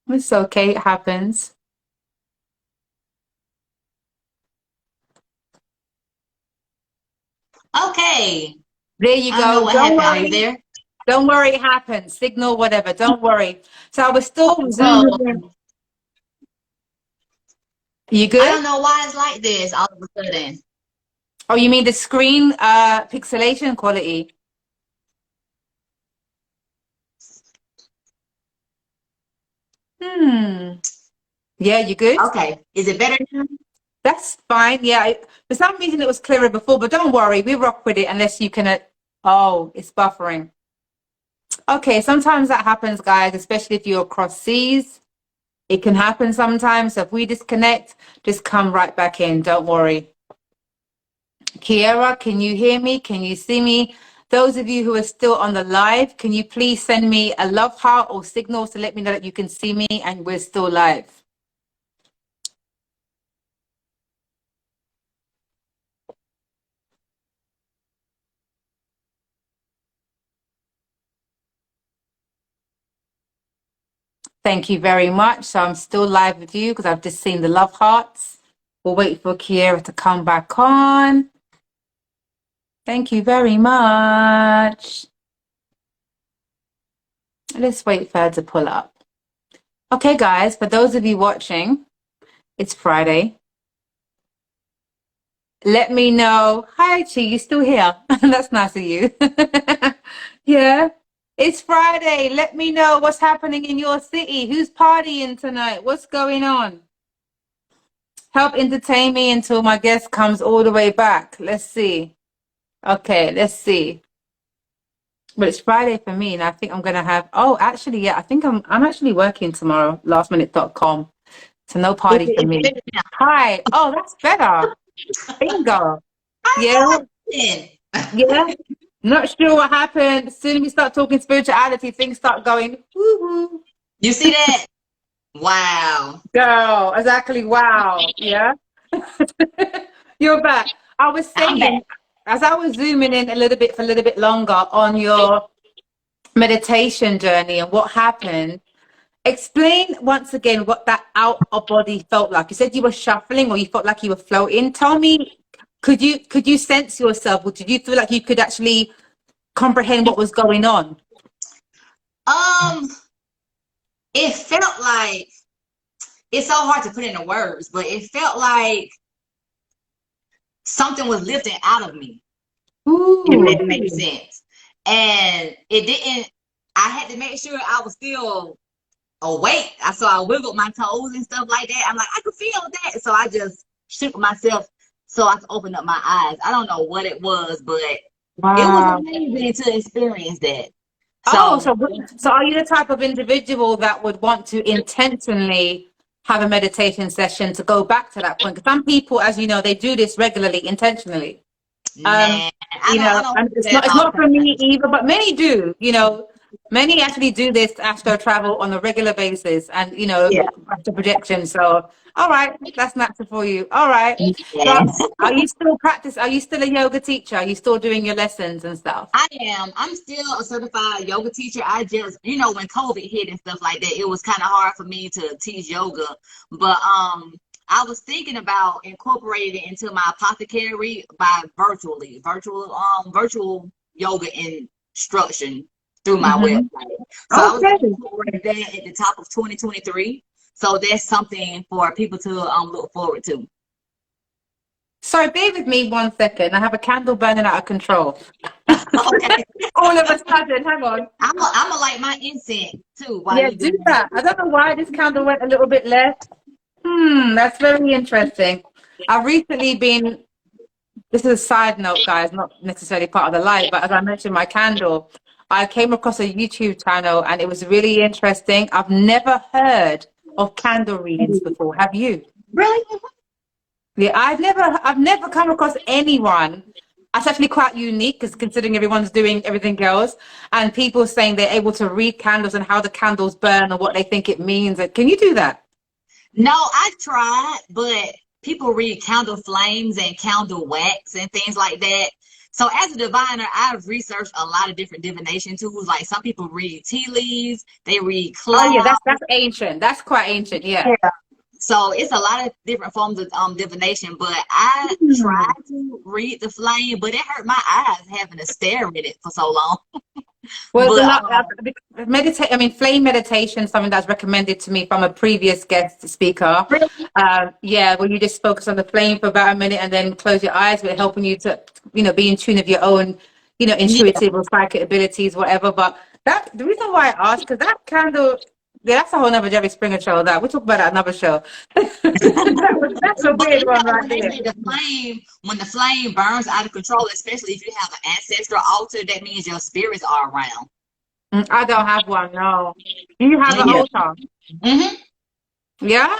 It's okay. It happens. Okay. There you I don't know go. what Don't happened. Are you worry. there? Don't worry. It happens. Signal, whatever. Don't worry. So I was still zooming So in. You I good? don't know why it's like this all of a sudden. Oh, you mean the screen pixelation quality? Yeah, you good? Okay. Is it better now? That's fine. Yeah, for some reason it was clearer before, but don't worry, we rock with it unless you can. Oh, it's buffering. Okay, sometimes that happens, guys, especially if you're across seas. It can happen sometimes. So if we disconnect, just come right back in. Don't worry. Kiera, can you hear me? Can you see me? Those of you who are still on the live, can you please send me a love heart or signals to let me know that you can see me and we're still live? Thank you very much. So I'm still live with you because I've just seen the love hearts. We'll wait for Kiera to come back on. Thank you very much. Let's wait for her to pull up. Okay, guys, for those of you watching, it's Friday. Let me know. Hi, Chi, you still here? That's nice of you. Yeah, it's Friday. Let me know what's happening in your city. Who's partying tonight? What's going on? Help entertain me until my guest comes all the way back. Let's see. Okay, let's see. But it's Friday for me, and I think I'm gonna have. Oh, actually, yeah, I think I'm actually working tomorrow. Lastminute.com. So no party for It's me. better now. Hi. Oh, that's better. Bingo. Yeah, I know. yeah. Not sure what happened. As soon as we start talking spirituality, things start going woo-hoo. You see that? Wow. Girl, exactly. Wow. Yeah. You're back. I was I'm back. saying, as I was zooming in a little bit for a little bit longer on your meditation journey and what happened, explain once again what that out of body felt like. You said you were shuffling or you felt like you were floating. Tell me, could you sense yourself, or did you feel like you could actually comprehend what was going on? Um, it felt like it's so hard to put into words, but it felt like something was lifting out of me, if Ooh. that makes sense. And it didn't, I had to make sure I was still awake. I wiggled my toes and stuff like that. I'm like, I could feel that. So I just shook myself so I could open up my eyes. I don't know what it was, but it was Wow. amazing to experience that. Oh, So so are you the type of individual that would want to intentionally have a meditation session to go back to that point? Because some people, as you know, they do this regularly, intentionally. Um, nah, I don't and do it's that not all for the me time. either, but many do. Many actually do this astro travel on a regular basis, and Yeah. astral projection. So, all right, that's natural for you. All right. So, Yes. are you still practice? Are you still a yoga teacher? Are you still doing your lessons and stuff? I am. I'm still a certified yoga teacher. I just, when COVID hit and stuff like that, it was kind of hard for me to teach yoga. But I was thinking about incorporating it into my apothecary by virtual yoga instruction through my Mm-hmm. website. So I was going to Okay. incorporate that at the top of 2023. So that's something for people to look forward to. Sorry, bear with me 1 second. I have a candle burning out of control. Okay. All of a sudden, hang on. I'm gonna light my incense too while Yeah, you do do that. I don't know why this candle went a little bit left. That's very interesting. I've recently been, this is a side note, guys, not necessarily part of the light, but as I mentioned, my candle, I came across a YouTube channel and it was really interesting. I've never heard of candle readings that. before. Have you? Really? Yeah, I've never come across anyone. That's actually quite unique because considering everyone's doing everything else, and people saying they're able to read candles and how the candles burn and what they think it means. Can you do that? No, I tried, but people read candle flames and candle wax and things like that. So as a diviner, I've researched a lot of different divination tools. Like some people read tea leaves, they read Oh yeah, clouds. that's ancient. That's quite ancient. Yeah. Yeah. So it's a lot of different forms of divination, but I tried to read the flame, but it hurt my eyes having to stare at it for so long. Well, there's a But lot. Meditate. I mean, flame meditation is something that's recommended to me from a previous guest speaker. really, Yeah, where you just focus on the flame for about a minute and then close your eyes, with helping you to, be in tune with your own, yeah. intuitive or psychic abilities, whatever. But the reason why I asked, because that candle, yeah, that's a whole nother Jerry Springer show. That we'll talk about that another show. That's a But weird you one know, right when they there. say the flame, when the flame burns out of control, especially if you have an ancestral altar, that means your spirits are around. I don't have one. No. Do you have an Yeah. altar? Hmm. Yeah.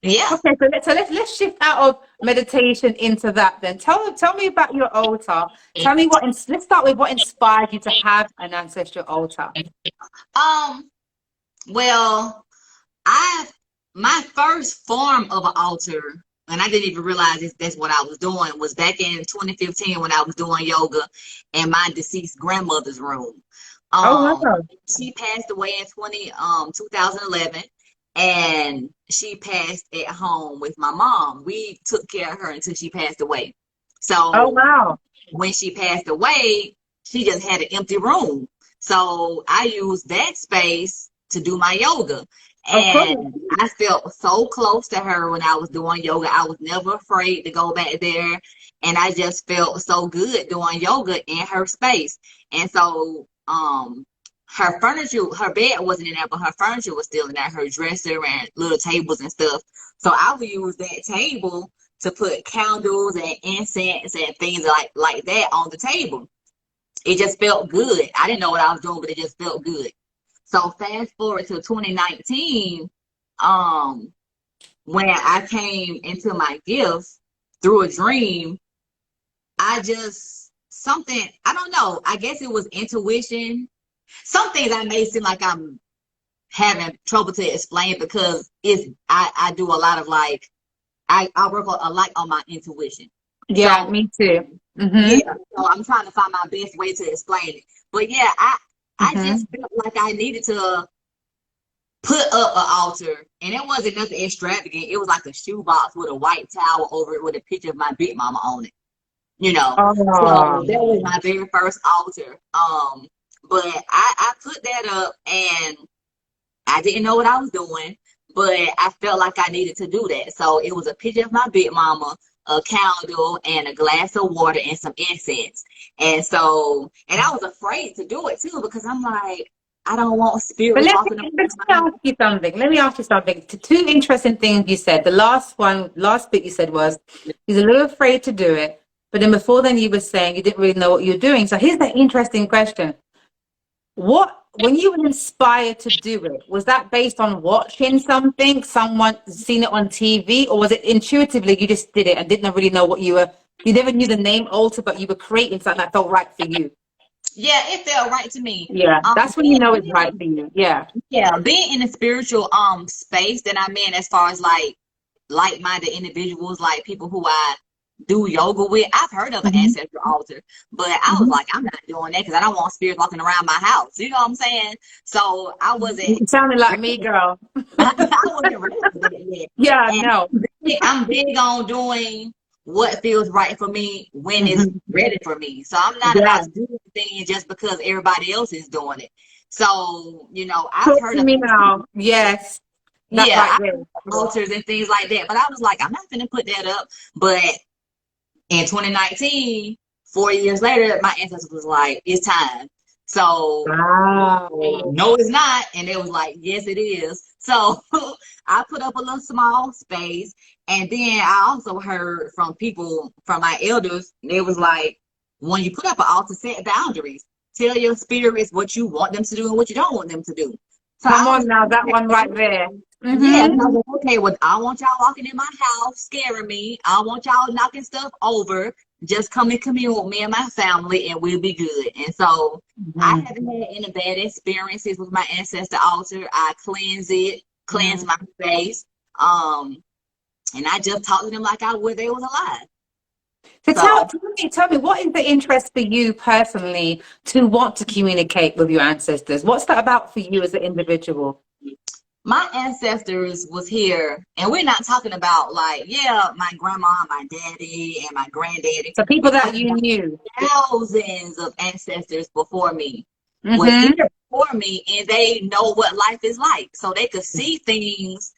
Yeah. Okay, so let's shift out of meditation into that then. Tell me about your altar. Tell me let's start with what inspired you to have an ancestral altar. Um, well, I my first form of an altar, and I didn't even realize that's what I was doing, was back in 2015 when I was doing yoga in my deceased grandmother's room. Oh Um, wow. she passed away in 2011, and she passed at home with my mom. We took care of her until she passed away. Oh So wow. when she passed away, she just had an empty room. So I used that space to do my yoga. Of course. And I felt so close to her when I was doing yoga. I was never afraid to go back there. And I just felt so good doing yoga in her space. And so her furniture, her bed wasn't in there, but her furniture was still in there, her dresser and little tables and stuff. So I would use that table to put candles and incense and things like that on the table. It just felt good. I didn't know what I was doing, but it just felt good. So fast forward to 2019, um, when I came into my gifts through a dream, I just something, I don't know, I guess it was intuition. Some things I may seem like I'm having trouble to explain because I do a lot of like I work a lot on my intuition. Yeah, So me too. yeah, Mm-hmm. so I'm trying to find my best way to explain it. But yeah, I Mm-hmm. just felt like I needed to put up an altar, and it wasn't nothing extravagant. It was like a shoebox with a white towel over it with a picture of my big mama on it. You know, so Oh. that was my very first altar. But I put that up, and I didn't know what I was doing, but I felt like I needed to do that. So it was a picture of my big mama, a candle, and a glass of water and some incense. And I was afraid to do it too because I'm like, I don't want But spirits walking around let me my house. ask you something. Let me ask you something. Two interesting things you said. The last bit you said was you're a little afraid to do it, but then before then you were saying you didn't really know what you're doing. So here's the interesting question. When you were inspired to do it, was that based on watching something, someone seen it on TV, or was it intuitively you just did it and didn't really know you never knew the name altar, but you were creating something that felt right for you? Yeah, it felt right to me. Yeah, that's when you know it's right for you. Yeah. Being in a spiritual space that I'm in, as far as like-minded individuals, like people who I do yoga with. I've heard of an Hmm. ancestral altar, but I was Hmm. like, I'm not doing that because I don't want spirits walking around my house. You know what I'm saying? So I wasn't You sounded like ready. me, girl. I wasn't ready for that yet. Yeah, And no. I'm big on doing what feels right for me when it's Hmm. ready for me. So I'm not about Yeah. to do anything just because everybody else is doing it. So, I've Talk heard to of me now. Yes, that yeah, right I there. altars and things like that. But I was like, I'm not gonna put that up. But in 2019, 4 years later, my ancestors was like, it's time. So Wow. no, it's not. And it was like, yes, it is. So I put up a little small space. And then I also heard from people, from my elders, they was like, when you put up an altar, set boundaries. Tell your spirits what you want them to do and what you don't want them to do. So Come I was on now, that like, one right there. yeah, Mm-hmm. and I was like, okay, well, I want y'all walking in my house, scaring me. I want y'all knocking stuff over. Just come and commune with me and my family, and we'll be good. And so I Mm-hmm. haven't had any bad experiences with my ancestor altar. I cleanse it, cleanse my space. And I just talked to them like I would they was alive. So So tell me, what is the interest for you personally to want to communicate with your ancestors? What's that about for you as an individual? my ancestors was here, and we're not talking about like, yeah, my grandma, my daddy, and my granddaddy. So We're people that talking you about knew. thousands of ancestors before me was Mm-hmm. here before me, and they know what life is like, so they could see things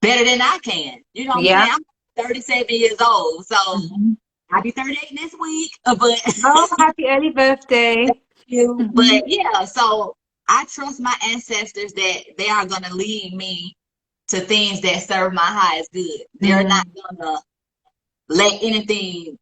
better than I can. You know what I'm Yeah. saying? I'm 37 years old, so Mm-hmm. I'll be 38 next week. But Oh, happy early birthday. you, Mm-hmm. but yeah, so I trust my ancestors that they are gonna lead me to things that serve my highest good. They're not gonna let anything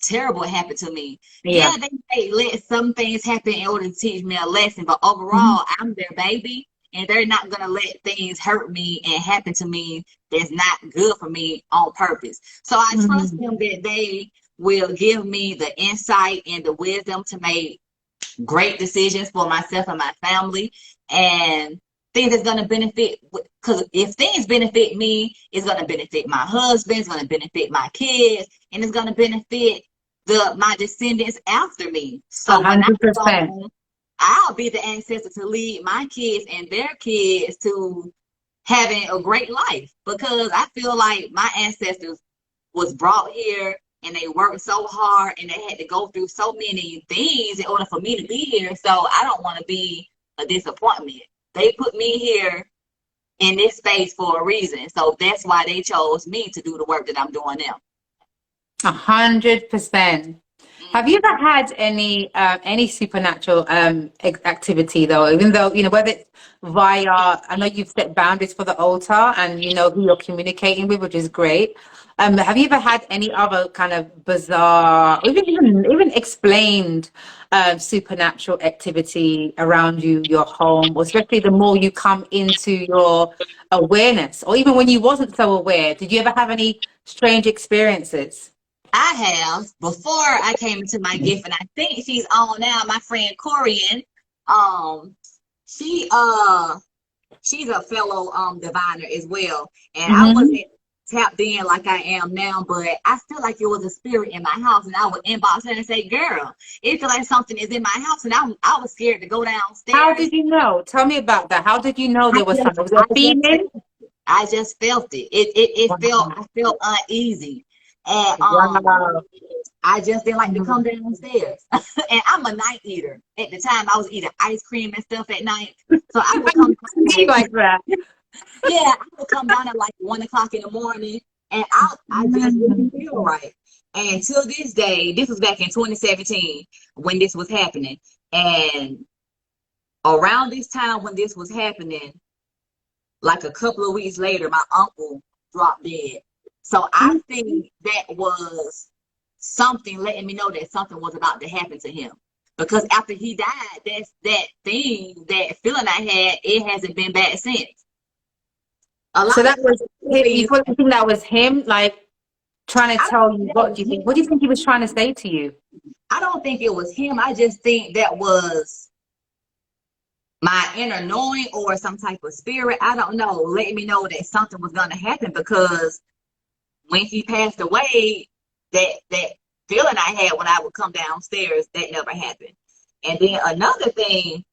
terrible happen to me. Yeah. Yeah, they may let some things happen in order to teach me a lesson, but Mm-hmm. overall, I'm their baby, and they're not gonna let things hurt me and happen to me that's not good for me on purpose. So I trust them that they will give me the insight and the wisdom to make great decisions for myself and my family, and things that's going to benefit, because if things benefit me, it's going to benefit my husband, it's going to benefit my kids, and it's going to benefit my descendants after me. So when I'm 100%. gone, I'll be the ancestor to lead my kids and their kids to having a great life, because I feel like my ancestors was brought here and they worked so hard and they had to go through so many things in order for me to be here. So I don't want to be a disappointment. They put me here in this space for a reason. So that's why they chose me to do the work that I'm doing now. 100%. Have you Mm-hmm. ever had any supernatural activity though? Even though whether it's via, I know you've set boundaries for the altar and you know who you're communicating with, which is great. Have you ever had any other kind of bizarre, or even explained supernatural activity around you, your home, or especially the more you come into your awareness, or even when you wasn't so aware? Did you ever have any strange experiences? I have, before I came into my gift, and I think she's on now, my friend Corian. Um, she she's a fellow diviner as well, and I Mm-hmm. wasn't tapped in like I am now, but I feel like it was a spirit in my house, and I would inbox her and say, girl, it feel like something is in my house, and I was scared to go How downstairs. did you know? Tell me about that. How did you know I there was just something? Was I it a just feeling? I just felt it. It felt, Wow. I felt uneasy. And Wow. I just didn't like to come Mm. downstairs. And I'm a night eater. At the time I was eating ice cream and stuff at night. So I would come down Be like that. yeah, I would come down at like 1 o'clock in the morning, and I just Mm. wouldn't feel right. And till this day, this was back in 2017 when this was happening. And around this time when this was happening, like a couple of weeks later, my uncle dropped dead. So I think that was something letting me know that something was about to happen to him. Because after he died, that thing, that feeling I had, it hasn't been back since. A So lot of that was him. things. You think that was him, like trying to I don't tell you? think that What was do you think? What do you him. think he was trying to say to you? I don't think it was him. I just think that was my inner knowing or some type of spirit. I don't know, letting me know that something was going to happen, because when he passed away, that feeling I had when I would come downstairs, that never happened. And then another thing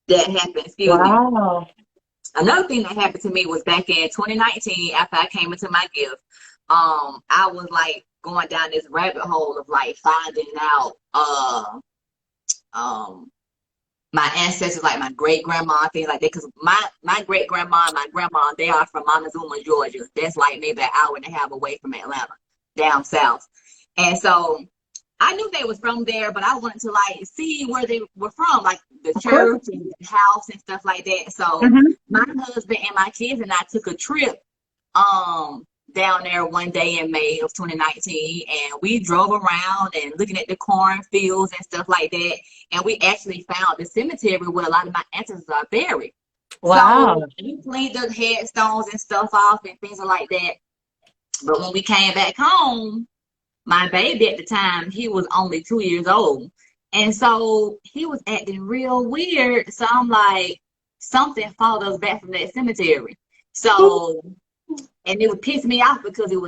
that happened, excuse me, Wow. another thing that happened to me was back in 2019 after I came into my gift. I was like going down this rabbit hole of like finding out um my ancestors, like my great grandma, things like that. Because my great grandma and my grandma, they are from Montezuma, Georgia. That's like maybe an hour and a half away from Atlanta. down south. And so I knew they was from there, but I wanted to like see where they were from, like the Of course. church and the house and stuff like that. So Hmm. my husband and my kids and I took a trip um down there one day in May of 2019, and we drove around and looking at the cornfields and stuff like that. And we actually found the cemetery where a lot of my ancestors are buried. So Wow. we cleaned the headstones and stuff off and things like that. But when we came back home, my baby at the time, he was only 2 years old. And so he was acting real weird. So I'm like, something followed us back from that cemetery. So, and it would piss me off because it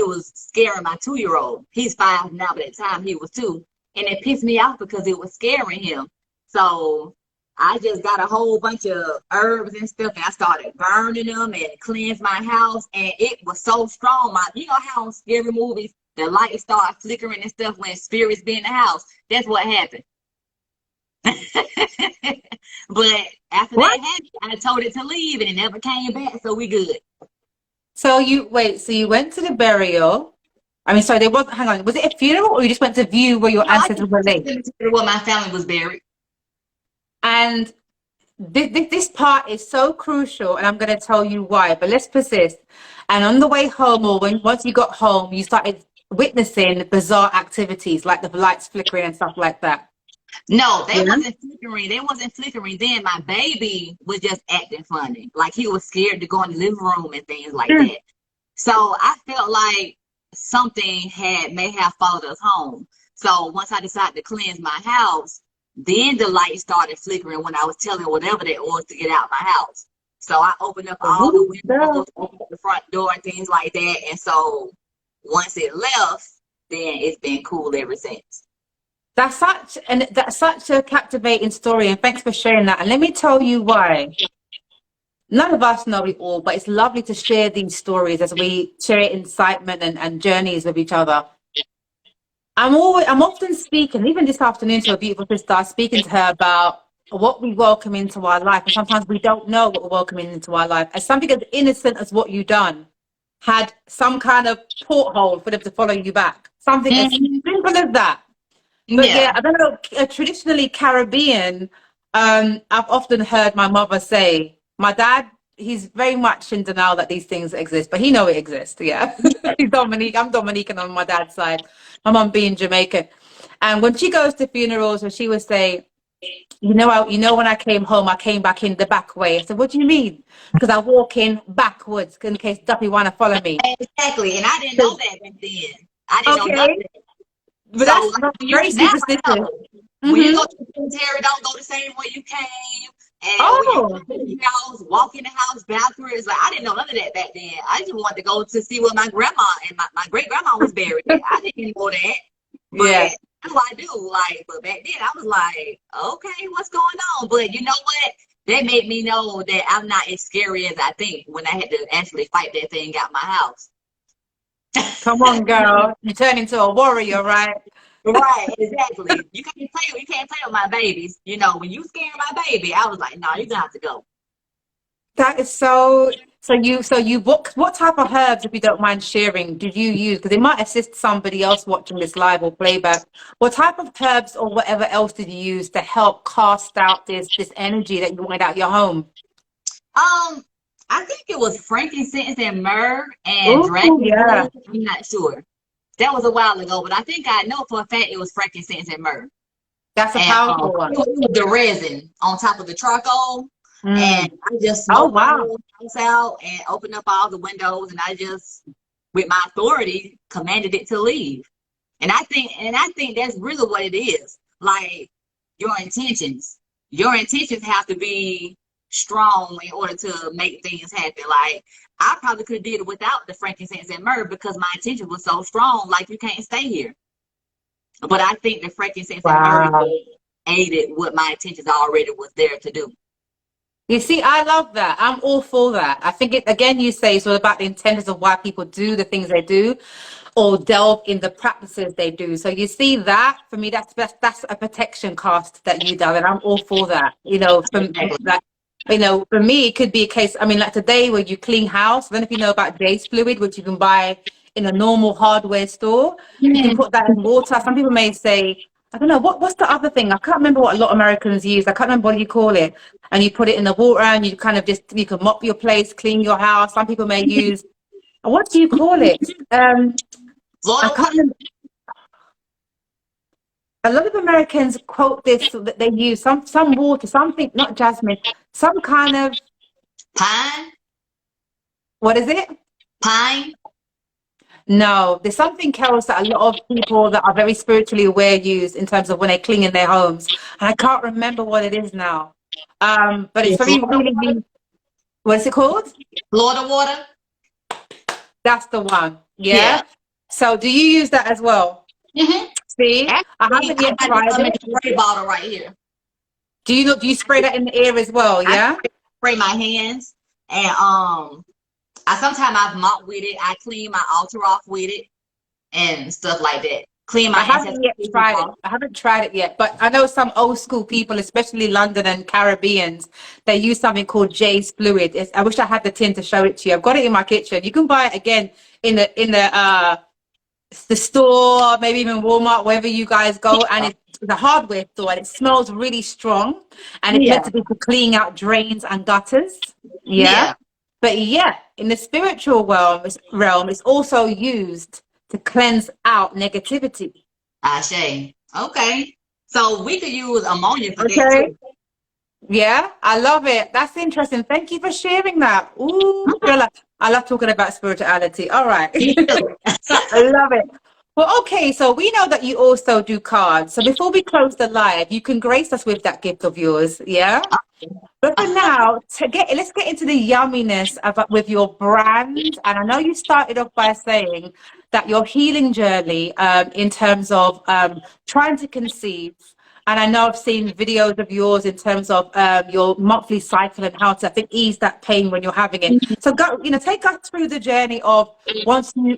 was scaring my 2 year old. He's 5 now, but at the time he was 2. And it pissed me off because it was scaring him. So I just got a whole bunch of herbs and stuff, and I started burning them and cleansed my house. And it was so strong. You know how in scary movies the lights start flickering and stuff when spirits be in the house? That's what happened. But after What? that happened, I told it to leave, and it never came back. So we good. So you wait. So you went to the burial. I mean, sorry, they wasn't. Hang on. Was it a funeral, or you just went to view where your No, I ancestors just were went to laid? the cemetery where my family was buried. And this part is so crucial, and I'm going to tell you why. But let's persist. And on the way home, or once you got home, you started witnessing bizarre activities like the lights flickering and stuff like that. No, they Yeah. wasn't flickering. They wasn't flickering. Then my baby was just acting funny. Like he was scared to go in the living room and things like Hmm. that. So I felt like something may have followed us home. So once I decided to cleanse my house, then the light started flickering when I was telling whatever that was to get out my house. So I opened up all the windows, opened up the front door and things like that. And so once it left, then it's been cool ever since. That's such a captivating story, and thanks for sharing that. And let me tell you why. None of us know it all, but it's lovely to share these stories as we share incitement and journeys with each other. I'm often speaking, even this afternoon, to a beautiful sister, speaking to her about what we welcome into our life. And sometimes we don't know what we're welcoming into our life. As something as innocent as what you've done had some kind of porthole for them to follow you back. Something as Mhm. simple as that. But yeah, Yeah. I don't know, traditionally Caribbean, I've often heard my mother say, my dad, he's very much in denial that these things exist, but he know it exists. Yeah. He's Dominique. I'm Dominican on my dad's side. My mom being Jamaican. And when she goes to funerals, when she would say, when I came home, I came back in the back way. I said, what do you mean? Because I walk in backwards in case Duppy want to follow me. Exactly. And I didn't know that back then. I didn't know Okay. nothing. But So that's like very now I superstitious. know. When you Hmm. go to the cemetery, don't go the same way you came. And when you Oh, go to the house, walk in the house backwards. Like I didn't know none of that back then. I just wanted to go to see where my grandma and my great grandma was buried at. I didn't know that. yeah. But now I do. Like, but back then I was like, okay, what's going on? But you know what? That made me know that I'm not as scary as I think when I had to actually fight that thing out my house. Come on, girl. You turn into a warrior, right? Right, exactly. You can't play with my babies. You know, when you scared my baby, I was like, no, you're gonna have to go. That is so you what type of herbs, if you don't mind sharing, did you use? Because it might assist somebody else watching this live or playback. What type of herbs or whatever else did you use to help cast out this energy that you wanted out your home? Um, I think it was frankincense and myrrh and Oh, dragon yeah. blood. I'm not sure. That was a while ago, but I think I know for a fact it was frankincense and myrrh. That's a And powerful one. it was the resin on top of the charcoal. And Mm. I just Oh, smoked my wow. whole house out and opened up all the windows, and I just, with my authority, commanded it to leave. And I think that's really what it is. Like your intentions. Your intentions have to be strong in order to make things happen. Like I probably could have did it without the frankincense and myrrh because my intention was so strong. Like you can't stay here. But I think the frankincense and myrrh Wow. aided what my intentions already was there to do. You see, I love that. I'm all for that. I think it again, you say it's all about the intentions of why people do the things they do or delve in the practices they do. So you see that for me, that's a protection cast that you done, and I'm all for that. From Exactly. like for me, it could be a case. I mean, like today where you clean house. I don't know if you know about Jade fluid, which you can buy in a normal hardware store. You can Mhm. put that in water. Some people may say, I don't know, what's the other thing? I can't remember what a lot of Americans use. I can't remember what you call it. And you put it in the water and you kind of just, you can mop your place, clean your house. Some people may use, what do you call it? I Florida can't water, remember. A lot of Americans quote this that they use some water, something, not jasmine, some kind of, pine, what is it? pine. No, there's something else that a lot of people that are very spiritually aware use in terms of when they clean in their homes. And I can't remember what it is now. But it's Yeah, very, Florida really, water. really, what is it called? Florida water. That's the one. Yeah. Yeah. So do you use that as well? Hmm. See, I Actually, haven't I yet got tried it in it. a spray bottle right here. Do you spray that in the air as well? I Yeah. spray my hands, and I sometimes I mop with it. I clean my altar off with it and stuff like that. Clean my I ancestors' haven't yet pieces tried it. off. I haven't tried it yet, but I know some old school people, especially London and Caribbeans, they use something called Jay's fluid. I wish I had the tin to show it to you. I've got it in my kitchen. You can buy it again in the store, maybe even Walmart, wherever you guys go, and it's the hardware store, and it smells really strong, and it's meant Yeah, to be for cleaning out drains and gutters. Yeah. yeah. But yeah, in the spiritual realm, it's also used to cleanse out negativity. I say. Okay. So we could use ammonia for that Okay. too. Yeah, I love it. That's interesting. Thank you for sharing that. Ooh, girl, I love talking about spirituality. All right. Me too. I love it. Well, okay, so we know that you also do cards. So before we close the live, you can grace us with that gift of yours. Yeah. But for now, let's get into the yumminess with your brand. And I know you started off by saying that your healing journey, in terms of trying to conceive, and I know I've seen videos of yours in terms of your monthly cycle and how to, I think, ease that pain when you're having it. So go, take us through the journey of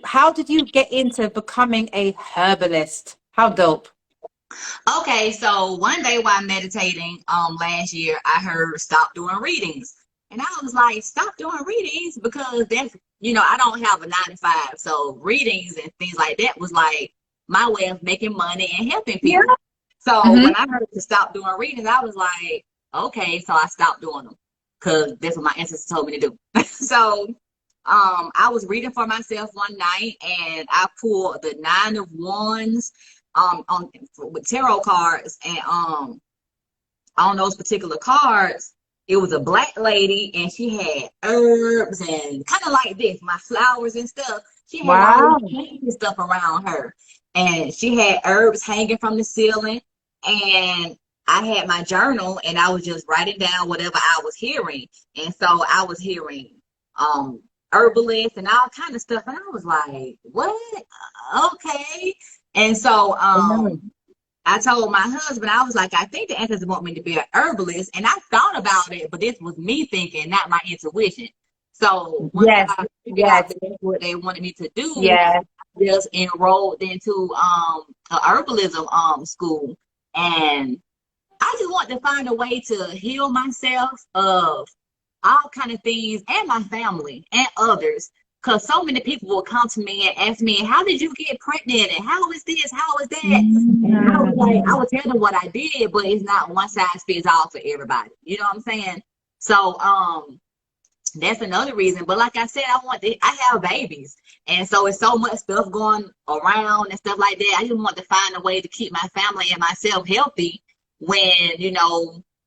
how did you get into becoming a herbalist? How dope. Okay, so one day while meditating last year, I heard stop doing readings. And I was like, stop doing readings because that's, I don't have a 9 to 5. So readings and things like that was like my way of making money and helping Yeah. people. So Hmm. when I heard to stop doing readings, I was like, okay, so I stopped doing them because that's what my ancestors told me to do. So I was reading for myself one night and I pulled the Nine of Wands on with tarot cards, and on those particular cards it was a black lady and she had herbs and kind of like this, my flowers and stuff. She had all Wow. this fancy stuff around her, and she had herbs hanging from the ceiling, and I had my journal and I was just writing down whatever I was hearing. And so I was hearing herbalist and all kind of stuff, and I was like, what? Okay. And so I told my husband, I was like, I think the ancestors want me to be an herbalist. And I thought about it, but this was me thinking, not my intuition. So once Yes. I figured out Yes. that that's what they wanted me to do, Yes. I just enrolled into a herbalism school. And I just want to find a way to heal myself of all kind of things and my family and others. Because so many people will come to me and ask me, how did you get pregnant? And how is this? How is that? And I was like, I would tell them what I did, but it's not one size fits all for everybody. You know what I'm saying? So that's another reason. But like I said, I have babies. And so it's so much stuff going around and stuff like that. I just want to find a way to keep my family and myself healthy when,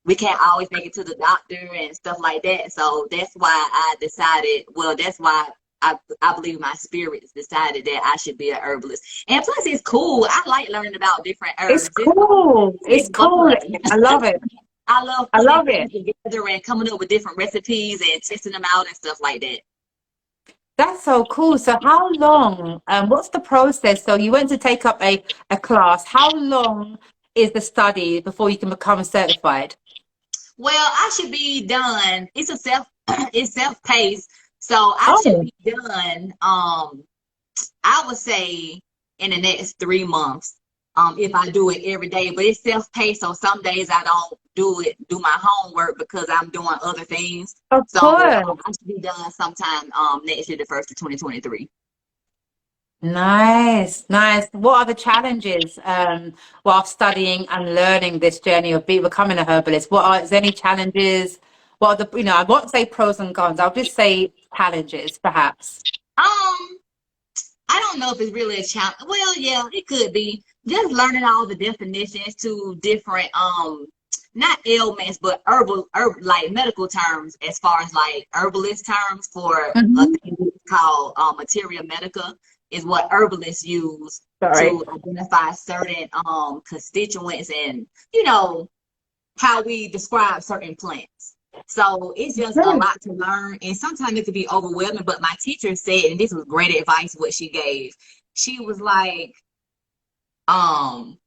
we can't always make it to the doctor and stuff like that. So that's why I decided, well, that's why I believe my spirits decided that I should be a herbalist. And plus it's cool. I like learning about different It's herbs. cool. It's It's cool. fun. I love it. I love I putting love things it. together and coming up with different recipes and testing them out and stuff like that. That's so cool. So how long, what's the process? So you went to take up a class. How long is the study before you can become certified? Well, I should be done. It's self-paced. So I should Oh, be done I would say in the next 3 months, if I do it every day. But it's self-paced, so some days I don't do my homework because I'm doing other things. of So course. I should be done sometime next year, the first of 2023. Nice, nice. What are the challenges while studying and learning this journey of becoming a herbalist? Is there any challenges? What are the, I won't say pros and cons. I'll just say challenges, perhaps. Um, I don't know if it's really a challenge. Well, yeah, it could be. Just learning all the definitions to different not ailments, but like medical terms as far as like herbalist terms for a Hmm. thing called materia medica is what herbalists use Sorry. to identify certain constituents and you know how we describe certain plants. So it's just a Good. lot to learn, and sometimes it could be overwhelming. But my teacher said, and this was great advice, what she gave. She was like, um,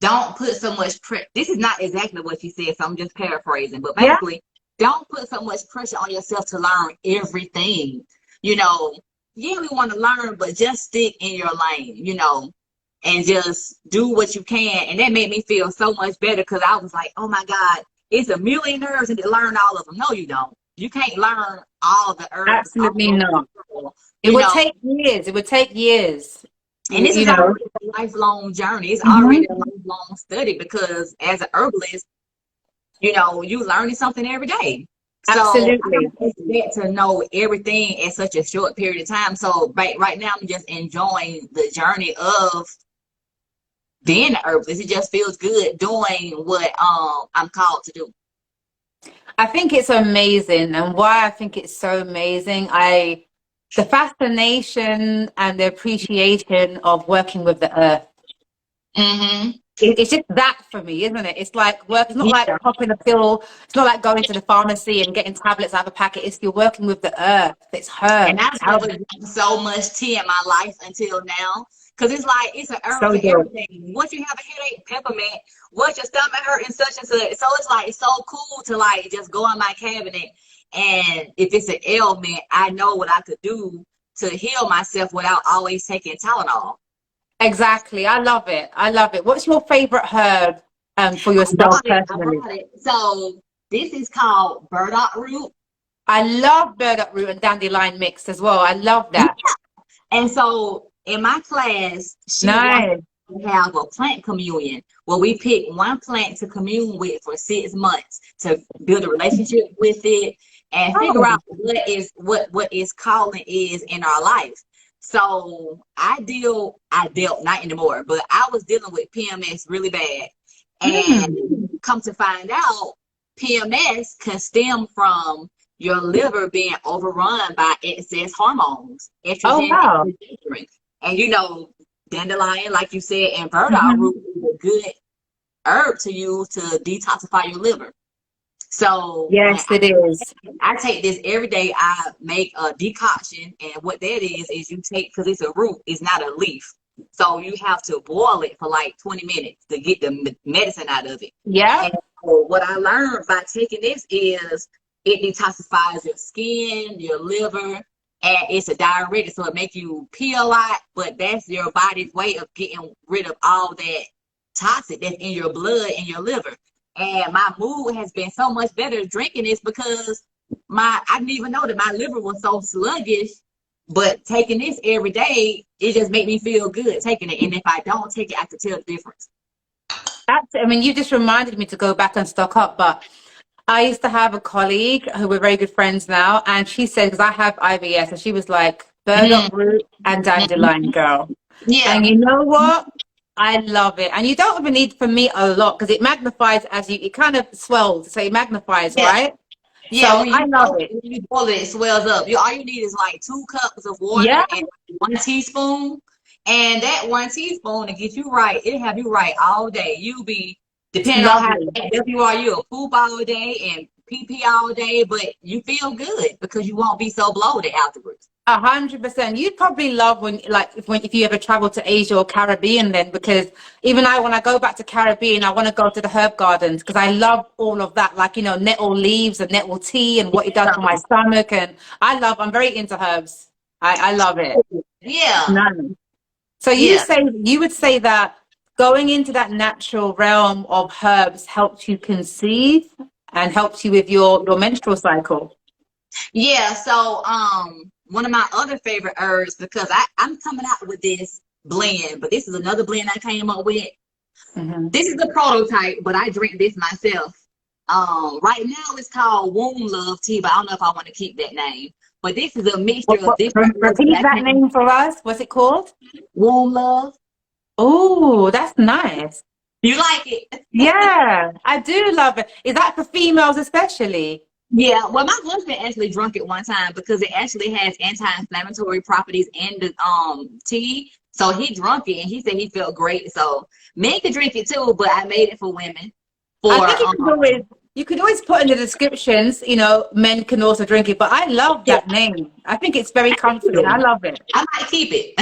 don't put so much this is not exactly what she said, so I'm just paraphrasing, but Yeah, basically, don't put so much pressure on yourself to learn everything. You know, yeah, we want to learn, but just stick in your lane, and just do what you can. And that made me feel so much better because I was like, oh my God, it's a million herbs and to learn all of them. No, you don't. You can't learn all the herbs all absolutely over not. the world, It you would know. take years. It would take years. And this You is know. already a lifelong journey. It's already a Hmm. lifelong study because as an herbalist, you learning something every day. So I Absolutely. don't expect to know everything in such a short period of time. So right now I'm just enjoying the journey of being an herbalist. It just feels good doing what I'm called to do. I think it's amazing, and why I think it's so amazing, the fascination and the appreciation of working with the earth. Hmm. It's just that for me, isn't it? It's like work. It's not like Yeah. popping a pill. It's not like going to the pharmacy and getting tablets out of a packet. It's you're working with the earth. It's And herbs. I've It's never herbs. done so much tea in my life until now. Cause it's like it's an herb So for good. everything. Once you have a headache, peppermint. Once your stomach hurt and such and such. So it's like it's so cool to like just go in my cabinet and if it's an ailment, I know what I could do to heal myself without always taking Tylenol. Exactly. I love it. I love it. What's your favorite herb for I yourself brought it. I personally? brought it. So this is called burdock root. I love burdock root and dandelion mixed as well. I love that. And so in my class, she wanted Nice. to have a plant communion where we pick one plant to commune with for 6 months to build a relationship with it and figure Oh, out what its calling is in our life. So I dealt not anymore, but I was dealing with PMS really bad. And mm. come to find out, PMS can stem from your liver being overrun by excess hormones, Oh, estrogen and wow. progesterone. And dandelion, like you said, and burdock Mhm. root is a good herb to use to detoxify your liver. So when Yes, it is. I take this every day, I make a decoction, and what that is you take because it's a root, it's not a leaf. So you have to boil it for like 20 minutes to get the medicine out of it. Yeah. And so what I learned by taking this is it detoxifies your skin, your liver, and it's a diuretic, so it makes you pee a lot, but that's your body's way of getting rid of all that toxic that's in your blood and your liver. And my mood has been so much better drinking this because I didn't even know that my liver was so sluggish. But taking this every day, it just made me feel good taking it. And if I don't take it, I can tell the difference. I mean, you just reminded me to go back and stock up. But I used to have a colleague who we're very good friends now, and she said, because I have IBS, and she was like, burdock root and dandelion Mm-hmm. girl. And Yeah, you know what? I love it. And you don't even need for me a lot because it magnifies it kind of swells. So it magnifies, yeah, right? yeah. So I love it. When you boil it, it swells up. All you need is like 2 cups of water Yeah, and 1 teaspoon. And that 1 teaspoon to get you right, it'll have you right all day. You be it's depending on how lovely. active you are, you a poop all day and pee pee all day, but you feel good because you won't be so bloated afterwards. 100%. You'd probably love if you ever travel to Asia or Caribbean then, because even when I go back to Caribbean, I want to go to the herb gardens because I love all of that, like, nettle leaves and nettle tea and what it does for my stomach. And I'm very into herbs. I love it. Yeah, None. So yeah. you would say that going into that natural realm of herbs helped you conceive and helped you with your menstrual cycle. Yeah, so one of my other favorite herbs because I'm coming out with this blend, but this is another blend I came up with. Hmm. This is the prototype, but I drink this myself. Right now it's called Womb Love Tea, but I don't know if I want to keep that name. But this is a mixture of different herbs Repeat that I that came. name for us. What's it called? Womb Love. Oh, that's nice. You like it? Yeah, I do love it. Is that for females especially? Yeah, well, my husband actually drunk it one time because it actually has anti-inflammatory properties in the tea. So he drunk it and he said he felt great. So men could drink it too, but I made it for women. I For think you could always put in the descriptions, men can also drink it, but I love yeah, that name. I think it's very comforting. I I love it. might keep it.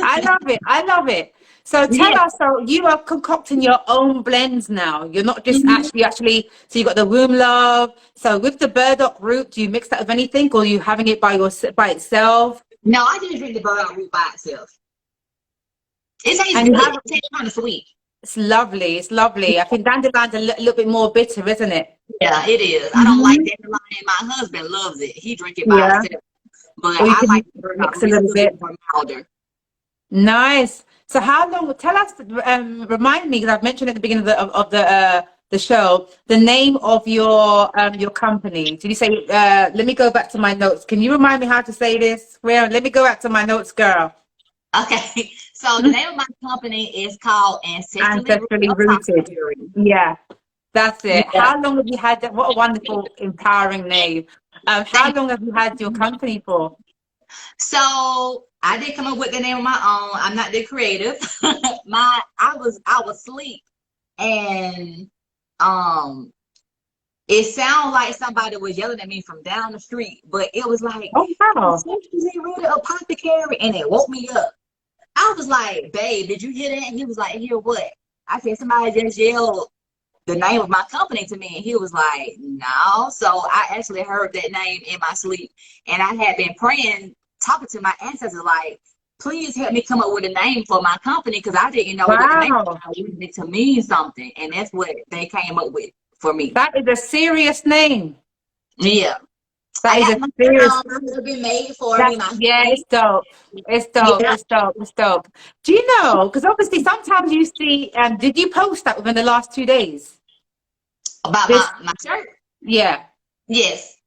I love it. I love it. So tell Yeah. us, so you are concocting your own blends now. You're not just Mhm. so you got the womb love. So with the burdock root, do you mix that with anything or are you having it by itself? No, I just drink the burdock root by itself. It tastes And you good. have, It tastes kind of sweet. it's lovely. It's lovely. I think dandelion's a little bit more bitter, isn't it? Yeah, it is. I don't like Hmm. dandelion. My husband loves it. He drink it by Yeah. itself. But Or you I like can the burdock mix root. a It's a little little bit bit. more milder. Nice. So how long, tell us, remind me, because I've mentioned at the beginning of the show, the name of your company. Did you say, let me go back to my notes. Can you remind me how to say this? Well, let me go back to my notes, girl. Okay, so the name of my company is called Ancestrally Rooted Ancestrally rooted. Apothecary. Yeah, that's it. Yeah, How long have you had that? What a wonderful, empowering name. How thank long have you had your company for? So I did come up with the name of my own. I'm not the creative. I was asleep and um it sounded like somebody was yelling at me from down the street, but it was like Oh, wow. Ancestrally Rooted Apothecary, and it woke me up. I was like, babe, did you hear that? And he was like, hear what? I said, somebody just yelled the name of my company to me. And he was like, no. So I actually heard that name in my sleep. And I had been praying, talking to my ancestors, like, please help me come up with a name for my company because I didn't know what the name was. Wow. I wanted it to mean something. And that's what they came up with for me. That is a serious name. Yeah. That I is got a my serious. have been made for me, That's my yeah, face. it's dope. It's dope. Yeah. It's dope. It's dope. Do you know? Because obviously, sometimes you see. Did you post that within the last 2 days? About This, my shirt. yeah. Yes.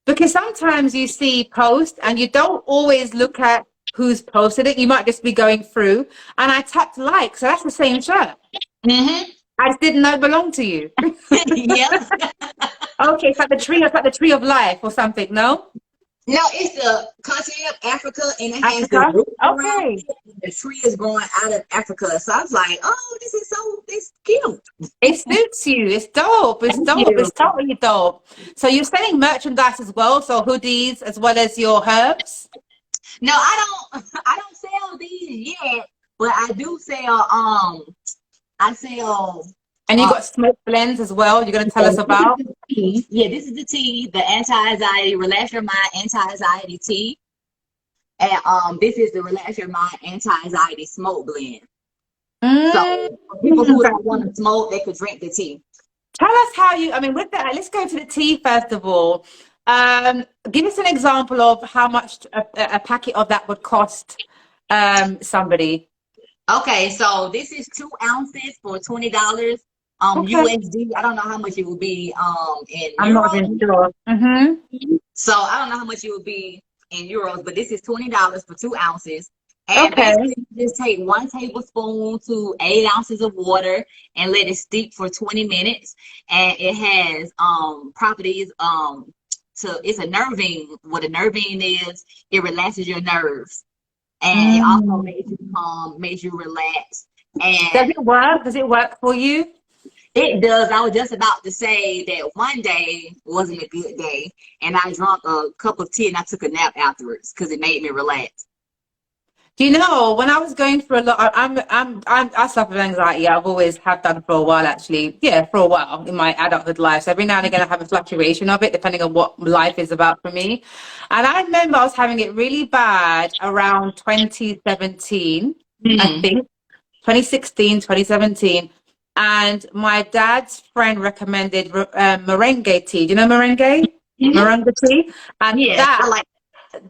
Because sometimes you see posts and you don't always look at who's posted it. You might just be going through, and I tapped like, so that's the same shirt. Mm-hmm. I just didn't know it belonged to you. Yeah. Okay, it's like the tree. It's like the tree of life or something. No, No, it's the continent of Africa and it has the Africa. roots around Okay. it. And the tree is growing out of Africa. So I was like, oh, it's cute. It suits you. It's dope. It's Thank dope. you. It's totally dope. So you're selling merchandise as well, so hoodies as well as your herbs. No, I don't sell these yet, but I do sell I sell And you uh got smoke blends as well. You're going to tell yeah, us this is about. the tea. Yeah, this is the tea, the anti-anxiety, relax your mind, anti-anxiety tea. And this is the relax your mind anti-anxiety smoke blend. Mm. So for people who don't want to smoke, they could drink the tea. Tell us how you. I mean, with that, let's go to the tea first of all. Give us an example of how much a packet of that would cost somebody. Okay, so this is 2 ounces for $20. Okay, USD. I don't know how much it would be in I'm not euros. even sure. So I don't know how much it would be in euros, but this is $20 for 2 ounces. And Okay. basically, you just take 1 tablespoon to 8 ounces of water and let it steep for 20 minutes. And it has properties it's a nervine. What a nervine is, it relaxes your nerves. And it also Mm. makes you calm, makes you relax. Does And it work? Does it work for you? it does. I was just about to say that one day wasn't a good day, and I drank a cup of tea and I took a nap afterwards because it made me relax. Do you know when I was going through a lot? I suffer with anxiety. I've always have done for a while, actually. Yeah, for a while in my adulthood life. So every now and again, I have a fluctuation of it, depending on what life is about for me. And I remember I was having it really bad around 2017, I Mm. think, 2016, 2017. And my dad's friend recommended merengue tea. Do you know merengue? Hmm. Moringa tea, and Yes, I that like.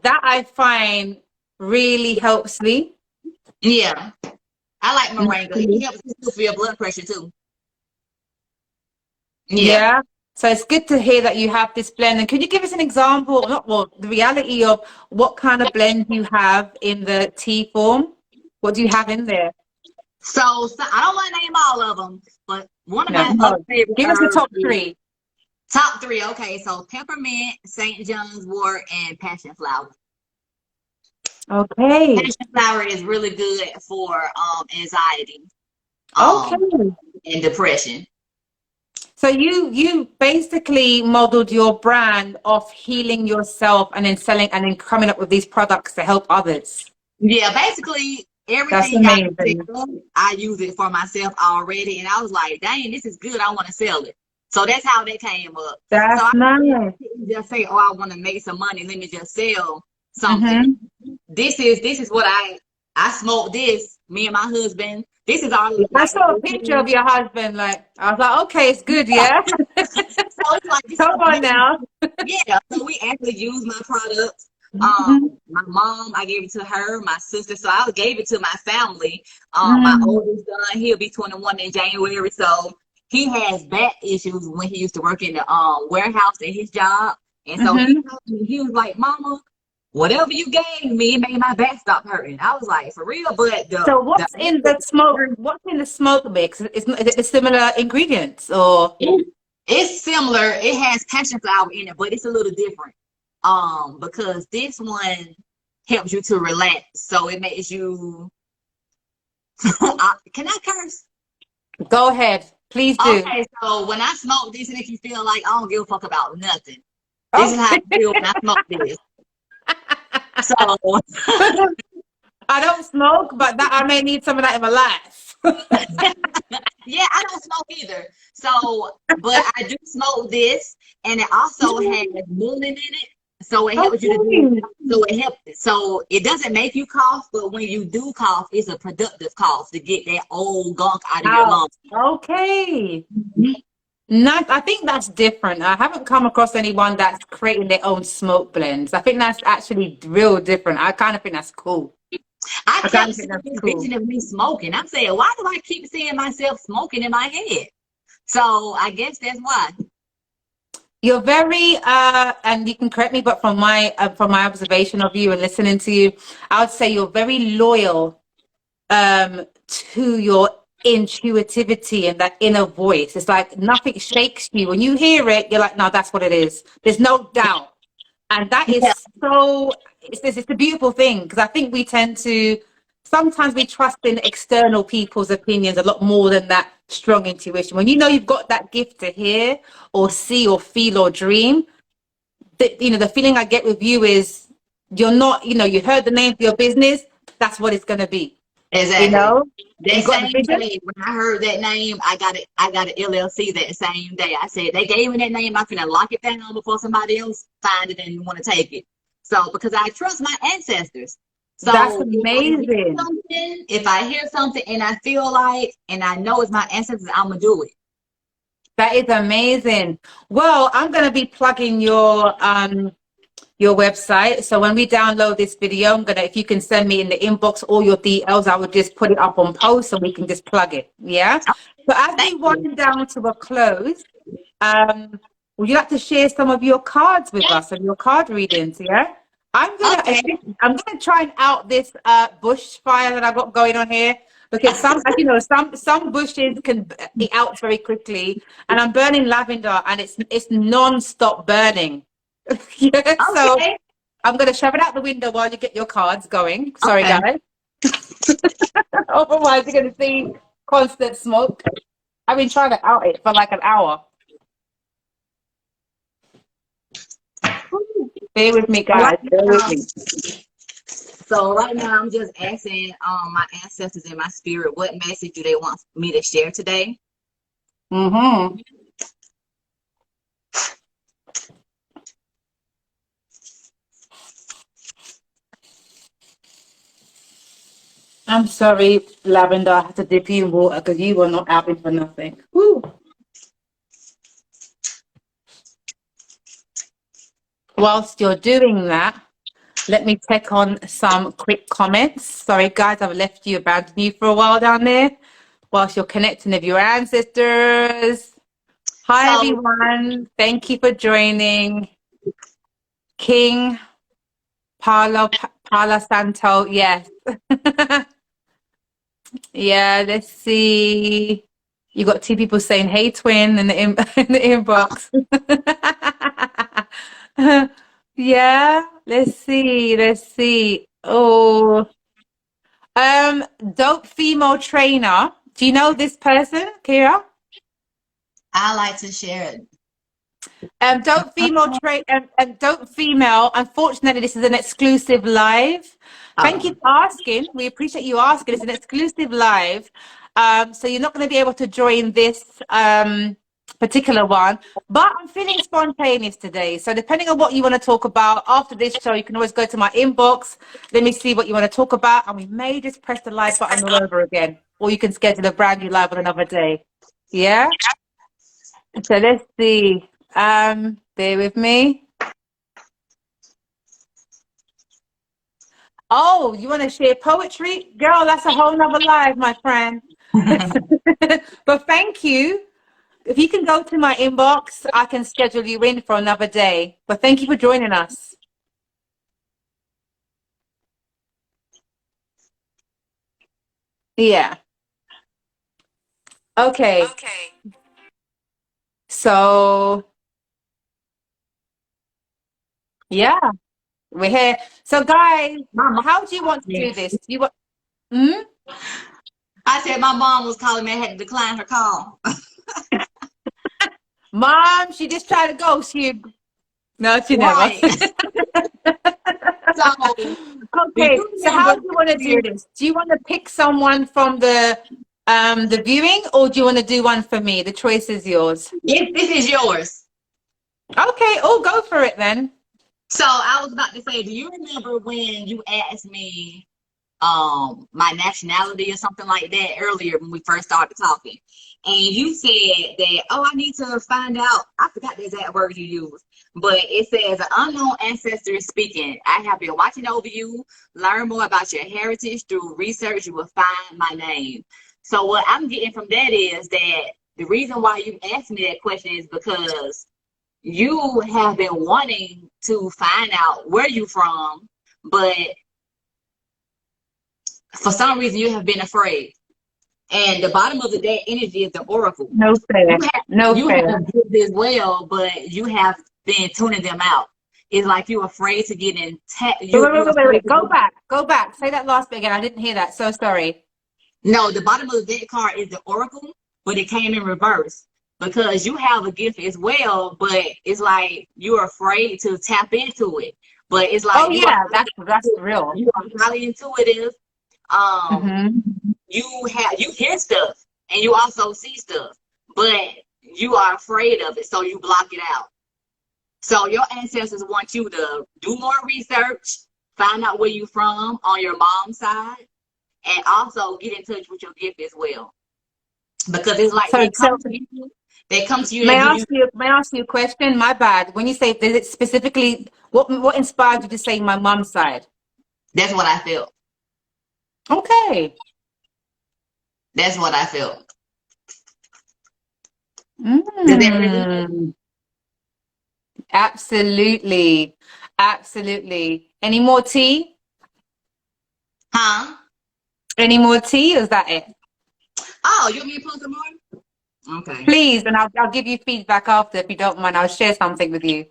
that I find really helps me. Yeah, I like moringa. Naturally. It helps you for your blood pressure too. Yeah. Yeah. So it's good to hear that you have this blend. And can you give us an example, not well, the reality of what kind of blend you have in the tea form? What do you have in there? So I don't want to name all of them, but one of No, my other no. favorite Give us the herbs top is three. top three. Okay, so peppermint, St. John's wort, and passion flower. Okay. Passion flower is really good for anxiety Okay. um and depression. So you basically modeled your brand of healing yourself and then selling and then coming up with these products to help others. Yeah, basically That's everything I amazing. sell, I use it for myself already, and I was like, dang, this is good. I want to sell it. So that's how that came up. So That's I nice. didn't just say, oh, I want to make some money. Let me just sell something. Mm-hmm. This is what I smoked this. Me and my husband. This is our I like saw a picture of your husband. Like I was like, okay, it's good, yeah. so it's like this is Come on this is now. yeah. So we actually use my products. Mm-hmm. My mom, I gave it to her, my sister, so I gave it to my family. My Mm. oldest son, he'll be 21 in January, so he has back issues when he used to work in the warehouse at his job, and so he Mm-hmm. told me, he was like, "Mama, whatever you gave me, it made my back stop hurting." I was like, "For real?" But So the what's in the smoke? What's in the smoke mix? Is it the similar ingredients or? it's similar. It has passion flower in it, but it's a little different. Because this one helps you to relax, so it makes you. Can I curse? Go ahead, please do. Okay, so when I smoke this, it makes you feel like I don't give a fuck about nothing. This is Oh, how I feel when I smoke this. So I don't smoke, but that I may need some of that in my life. yeah, I don't smoke either. So, but I do smoke this, and it also has mullein in it, so it helps you to do. Okay. So it helps. So it doesn't make you cough, but when you do cough, it's a productive cough to get that old gunk out of your Out. lungs. Okay. Nice. I think that's different. I haven't come across anyone that's creating their own smoke blends. I think that's actually real different. I kind of think that's cool. I I kind kept of think seeing that's this cool. vision of me smoking. I'm saying, why do I keep seeing myself smoking in my head? So I guess that's why. You're very, and you can correct me, but from my observation of you and listening to you, I would say you're very loyal to your intuitivity and that inner voice. It's like nothing shakes you. When you hear it, you're like, no, that's what it is. There's no doubt. And that Yeah, is so, it's a beautiful thing because I think we tend to, sometimes we trust in external people's opinions a lot more than that strong intuition. When you know you've got that gift to hear or see or feel or dream, the feeling I get with you is you're not, you heard the name for your business, that's what it's going to be. You exactly. know, That you got the same vision. day when I heard that name, I got an LLC that same day. I said they gave me that name, I'm gonna lock it down before somebody else find it and want to take it. So because I trust my ancestors. That's So amazing. if I hear something and I feel like and I know it's my ancestors, I'm gonna do it. That is amazing. Well, I'm going to be plugging your website. So when we download this video, I'm gonna, if you can send me in the inbox all your details, I would just put it up on post so we can just plug it. Yeah. So as we Thank you. wind down to a close, um, would you like to share some of your cards with us and your card readings? Yeah. Okay. I'm gonna try and out this bushfire that I've got going on here because as you know, some bushes can it outs very quickly, and I'm burning lavender and it's non-stop burning. Yeah, so Okay. I'm going to shove it out the window while you get your cards going. Sorry, Okay. guys. Otherwise, you're going to see constant smoke. I've been trying to out it for like an hour. Bear with me, All right. guys. Bear with me. So right now I'm just asking my ancestors and my spirit what message do they want me to share today? Mm-hmm. I'm sorry, Lavender. I had to dip you in water because you were not outing for nothing. Woo. Whilst you're doing that, Let me check on some quick comments. Sorry, guys, I've left you, abandoned you for a while down there whilst you're connecting with your ancestors. Hi, So everyone. Thank you for joining. King Palo Santo. Yes. Yeah, let's see. You got two people saying, "Hey, twin," in the in the inbox. Yeah, let's see. Let's see. Oh, dope female trainer. Do you know this person, Kiera? I like to share it. Don't female trade and don't female. Unfortunately, this is an exclusive live. Thank you Oh, for asking. We appreciate you asking. It's an exclusive live. So you're not going to be able to join this particular one. But I'm feeling spontaneous today. So depending on what you want to talk about after this show, you can always go to my inbox. Let me see what you want to talk about, and we may just press the live button all over again, or you can schedule a brand new live on another day. Yeah. So let's see. Bear with me. Oh, you want to share poetry? Girl, that's a whole nother live, my friend. But thank you. If you can go to my inbox, I can schedule you in for another day. But thank you for joining us. Yeah. Okay. So, yeah, we're here. So, guys, my mom. how do you want to do this? Do you want? Hmm? I said my mom was calling me. I had to decline her call. Mom, she just tried to ghost you. No, she never. Right. So, do Okay, you so how remember do you want to this do year? this? Do you want to pick someone from the viewing, or do you want to do one for me? The choice is yours. This is yours. Okay, oh, go for it then. So I was about to say, do you remember when you asked me my nationality or something like that earlier when we first started talking? And you said that, oh, I need to find out. I forgot the exact word you used, but it says an unknown ancestor is speaking. I have been watching over you. Learn more about your heritage through research. You will find my name. So what I'm getting from that is that the reason why you asked me that question is because you have been wanting to find out where you from, but for some reason you have been afraid. And the bottom of the day energy is the oracle. No fair. No You fair. have gifts as well, but you have been tuning them out. It's like you're afraid to get in you're afraid Wait. to go. Go back. Say that last bit again. I didn't hear that. So sorry. No, the bottom of the deck card is the oracle, but it came in reverse because you have a gift as well, but it's like you're afraid to tap into it. But it's Oh like yeah, that's real. you are highly intuitive. Um, Mm-hmm. you hear stuff and you also see stuff, but you are afraid of it, so you block it out. So your ancestors want you to do more research, find out where you're from on your mom's side, and also get in touch with your gift as well. Because it's like So they come to you, may they I give ask you. you may I ask you a question? My bad. When you say is it specifically what inspired you to say my mom's side? That's what I felt. Okay. That's what I felt. Does that resonate? Mm, absolutely. Absolutely. Any more tea? Huh? Any more tea? Or is that it? Oh, you want me to put some more? Okay. Please, and I'll give you feedback after if you don't mind. I'll share something with you.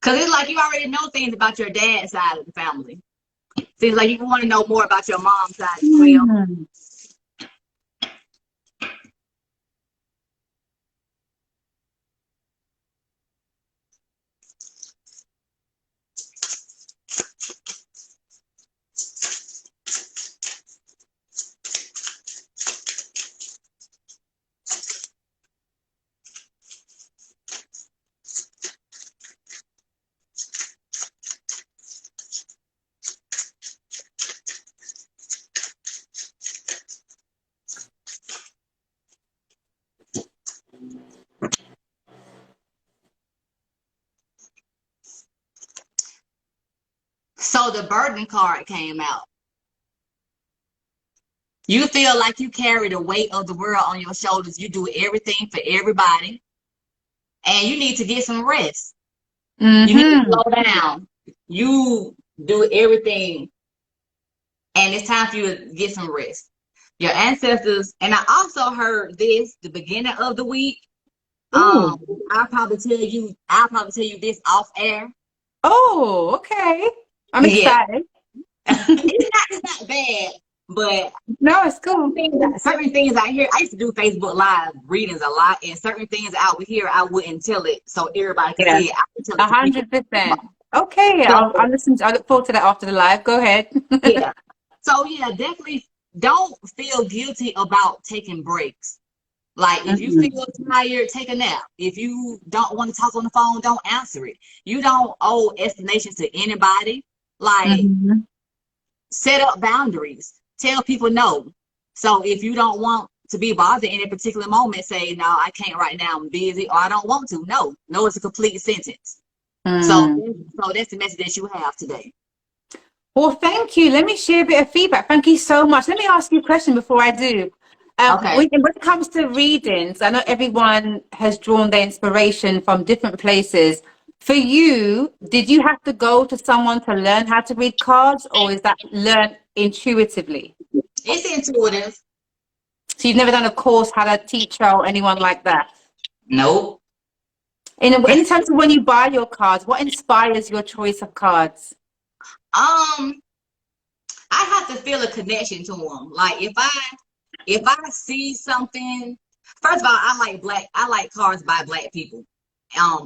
Because it's like you already know things about your dad's side of the family. Seems like you want to know more about your mom's side as well. Mm. So the burden card came out. You feel like you carry the weight of the world on your shoulders. You do everything for everybody, and you need to get some rest. You need to Mm-hmm. slow down. You do everything, and it's time for you to get some rest. Your ancestors, and I also heard this the beginning of the week. Ooh. I'll probably tell you. I'll probably tell you this off air. Oh, okay. I'm Yeah, excited. it's not bad, but No, it's cool. certain things I hear. I used to do Facebook Live readings a lot, and certain things out here I wouldn't tell it so everybody could Yeah, see it. I would tell it to people. 100%. Okay, So I'll listen. I look forward to that after the live. Go ahead. yeah, so yeah, definitely don't feel guilty about taking breaks. Like if you Mm-hmm. feel tired, take a nap. If you don't want to talk on the phone, don't answer it. You don't owe explanations to anybody. Like Mm-hmm. set up boundaries. Tell people no. So if you don't want to be bothered in a particular moment, say, no, I can't right now, I'm busy, or I don't want to. No. No is a complete sentence. So, Mm. so that's the message that you have today. Well, thank you. Let me share a bit of feedback. Thank you so much. Let me ask you a question before I do. Okay. When it comes to readings, I know everyone has drawn their inspiration from different places. For you, did you have to go to someone to learn how to read cards, or is that learned intuitively? It's intuitive. So you've never done a course, had a teacher or anyone like that? Nope. In terms of when you buy your cards, what inspires your choice of cards? Um, I have to feel a connection to them. Like if I see something, first of all, I like cards by black people.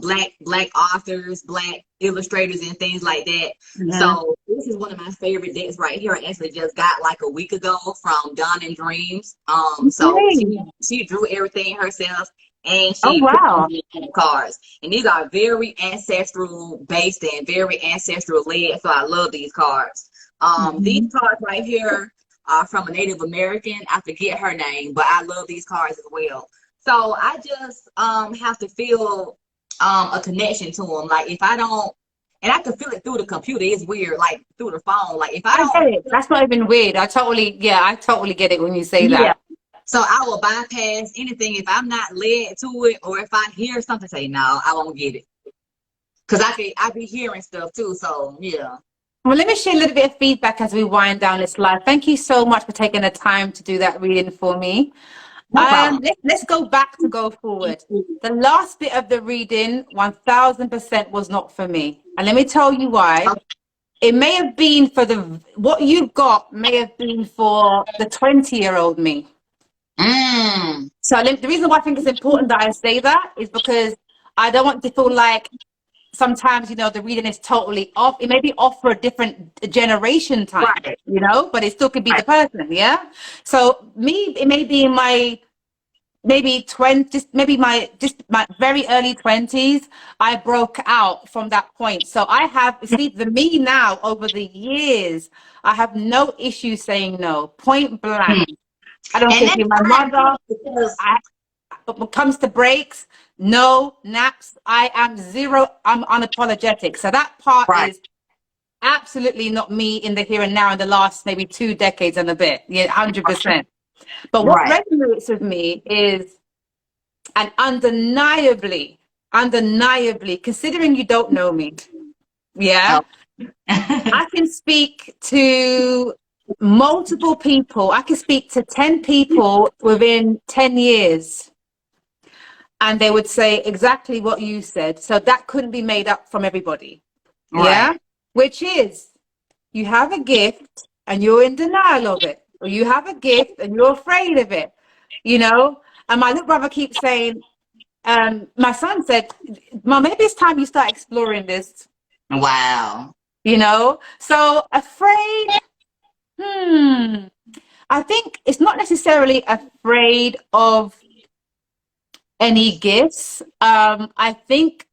Black authors, black illustrators and things like that. Mhm. So this is one of my favorite decks right here. I actually just got like a week ago from Dawn and Dreams. So Okay. she drew everything herself and Oh, she put wow. the cards. And these are very ancestral based and very ancestral led. So I love these cards. These Mhm. cards right here are from a Native American. I forget her name, but I love these cards as well. So I just have to feel a connection to them. Like if I don't, and I can feel it through the computer. It's weird, like through the phone. Like if I I get don't, it. That's not even weird. I totally get it when you say yeah. that. So I will bypass anything if I'm not led to it, or if I hear something say no, I won't get it because I be hearing stuff too. So yeah, Well, let me share a little bit of feedback as we wind down this live. Thank you so much for taking the time to do that reading for me. no problem. Let's go back to go forward. The last bit of the reading, 1000% was not for me. And let me tell you why. Okay. It may have been for what you got may have been for the 20-year-old me. Mm, So the reason why I think it's important that I say that is because I don't want to feel like sometimes, the reading is totally off. It may be off for a different generation time, right, but it still could be the right. person. Yeah. So it may be in my maybe 20, just my very early 20s, I broke out from that point. So I have, see, the me now over the years, I have no issue saying no, point blank. Mm. I don't And care if that's you're my fine too mother. because When it comes to breaks, no naps. I am zero. I'm unapologetic. So that part right, is absolutely not me in the here and now in the last maybe 2 decades and a bit. Yeah, 100%. But what right. resonates with me is, and undeniably, considering you don't know me, yeah, Oh. I can speak to multiple people. I can speak to 10 people within 10 years, and they would say exactly what you said. So that couldn't be made up from everybody. Right. Yeah, which is you have a gift and you're in denial of it, or you have a gift and you're afraid of it, And my little brother keeps saying, my son said, Mom, maybe it's time you start exploring this, Wow. So afraid, I think it's not necessarily afraid of any gifts. I think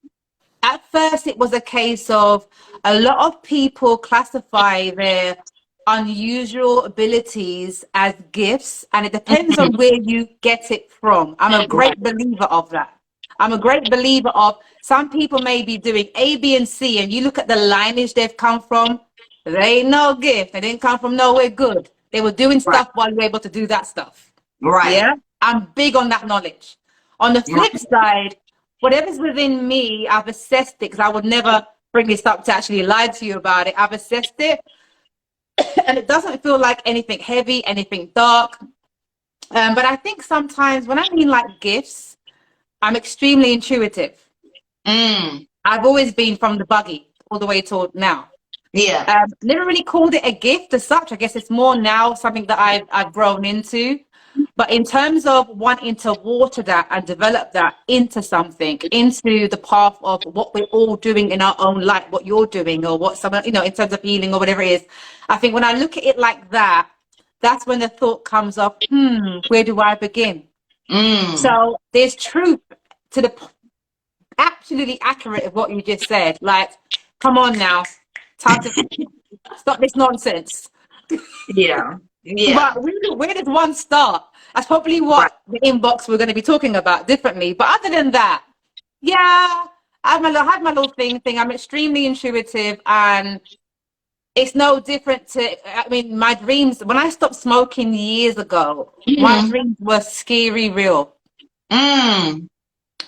at first it was a case of a lot of people classify their unusual abilities as gifts, and it depends on where you get it from. I'm a Right. great believer of that. I'm a great believer of some people may be doing A, B, and C, and you look at the lineage they've come from, They ain't no gift. They didn't come from nowhere good. They were doing Right. stuff while you're able to do that stuff. Right. Yeah, I'm big on that knowledge. On the Right. flip side, whatever's within me, I've assessed it because I would never bring this up to actually lie to you about it. I've assessed it, and it doesn't feel like anything heavy, anything dark. But I think sometimes when I mean like gifts, I'm extremely intuitive. Mm. I've always been from the buggy all the way to now. Yeah. Never really called it a gift as such. I guess it's more now something that I've grown into. But in terms of wanting to water that and develop that into something, into the path of what we're all doing in our own life, what you're doing or what someone, you know, in terms of healing or whatever it is, I think when I look at it like that, that's when the thought comes of, where do I begin? Mm. So there's truth to the absolutely accurate of what you just said. Like, come on now, time to stop this nonsense. Yeah. Yeah. But where does one start? That's probably Right. what the inbox we're going to be talking about differently. But other than that, yeah, I had my little thing. I'm extremely intuitive, and it's no different to. I mean, my dreams. When I stopped smoking years ago, my Mm. dreams were scary real. Mm.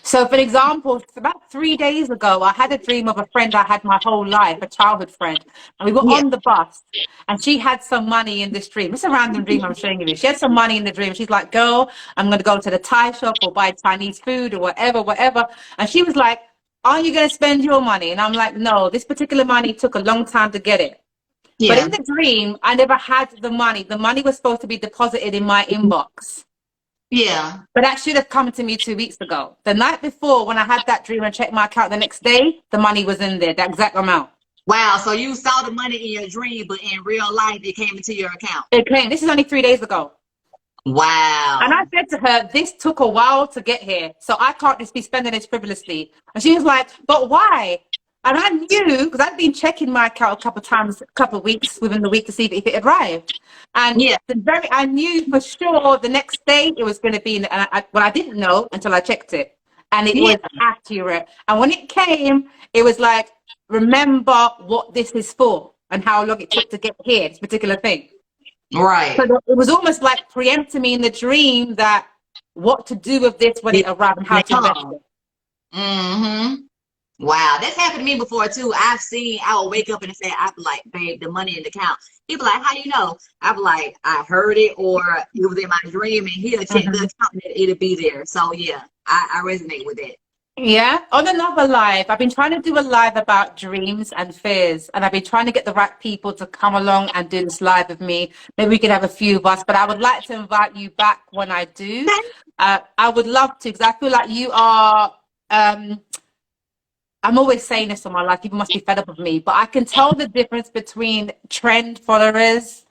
So, for example, about 3 days ago, I had a dream of a friend I had my whole life, a childhood friend. And we were Yeah. on the bus, and she had some money in this dream. It's a random dream I'm showing you. She had some money in the dream. She's like, girl, I'm going to go to the Thai shop or buy Chinese food or whatever, whatever. And she was like, are you going to spend your money? And I'm like, no, this particular money took a long time to get it. But in Yeah. the dream, I never had the money. The money was supposed to be deposited in my inbox. Yeah. But that should have come to me 2 weeks ago. The night before, when I had that dream and checked my account the next day, the money was in there, the exact amount. Wow. So you saw the money in your dream, but in real life, it came into your account. It came. This is only 3 days ago. And I Wow. said to her, this took a while to get here, so I can't just be spending this frivolously. And she was like, but why? And I knew, because I'd been checking my account a couple of times, a couple of weeks within the week to see if it arrived. And Yeah. I knew for sure the next day it was going to be, well, I didn't know until I checked it. And it Yeah. was accurate. And when it came, it was like, remember what this is for and how long it took to get here, this particular thing. So Right. it was almost like preempting me in the dream that what to do with this when it arrived and how to invest Now. it. Mm-hmm. Wow, that's happened to me before too. I will wake up and say, I'll be like, babe, the money in the account. People like, how do you know? I'll be like, I heard it or it was in my dream and he'll check the Mhm. account and it'll be there. So yeah, I resonate with it. Yeah. On another live, I've been trying to do a live about dreams and fears, and I've been trying to get the right people to come along and do this live with me. Maybe we could have a few of us, but I would like to invite you back when I do. I would love to because I feel like you are. I'm always saying this to my life. People must be fed up of me, but I can tell the difference between trend followers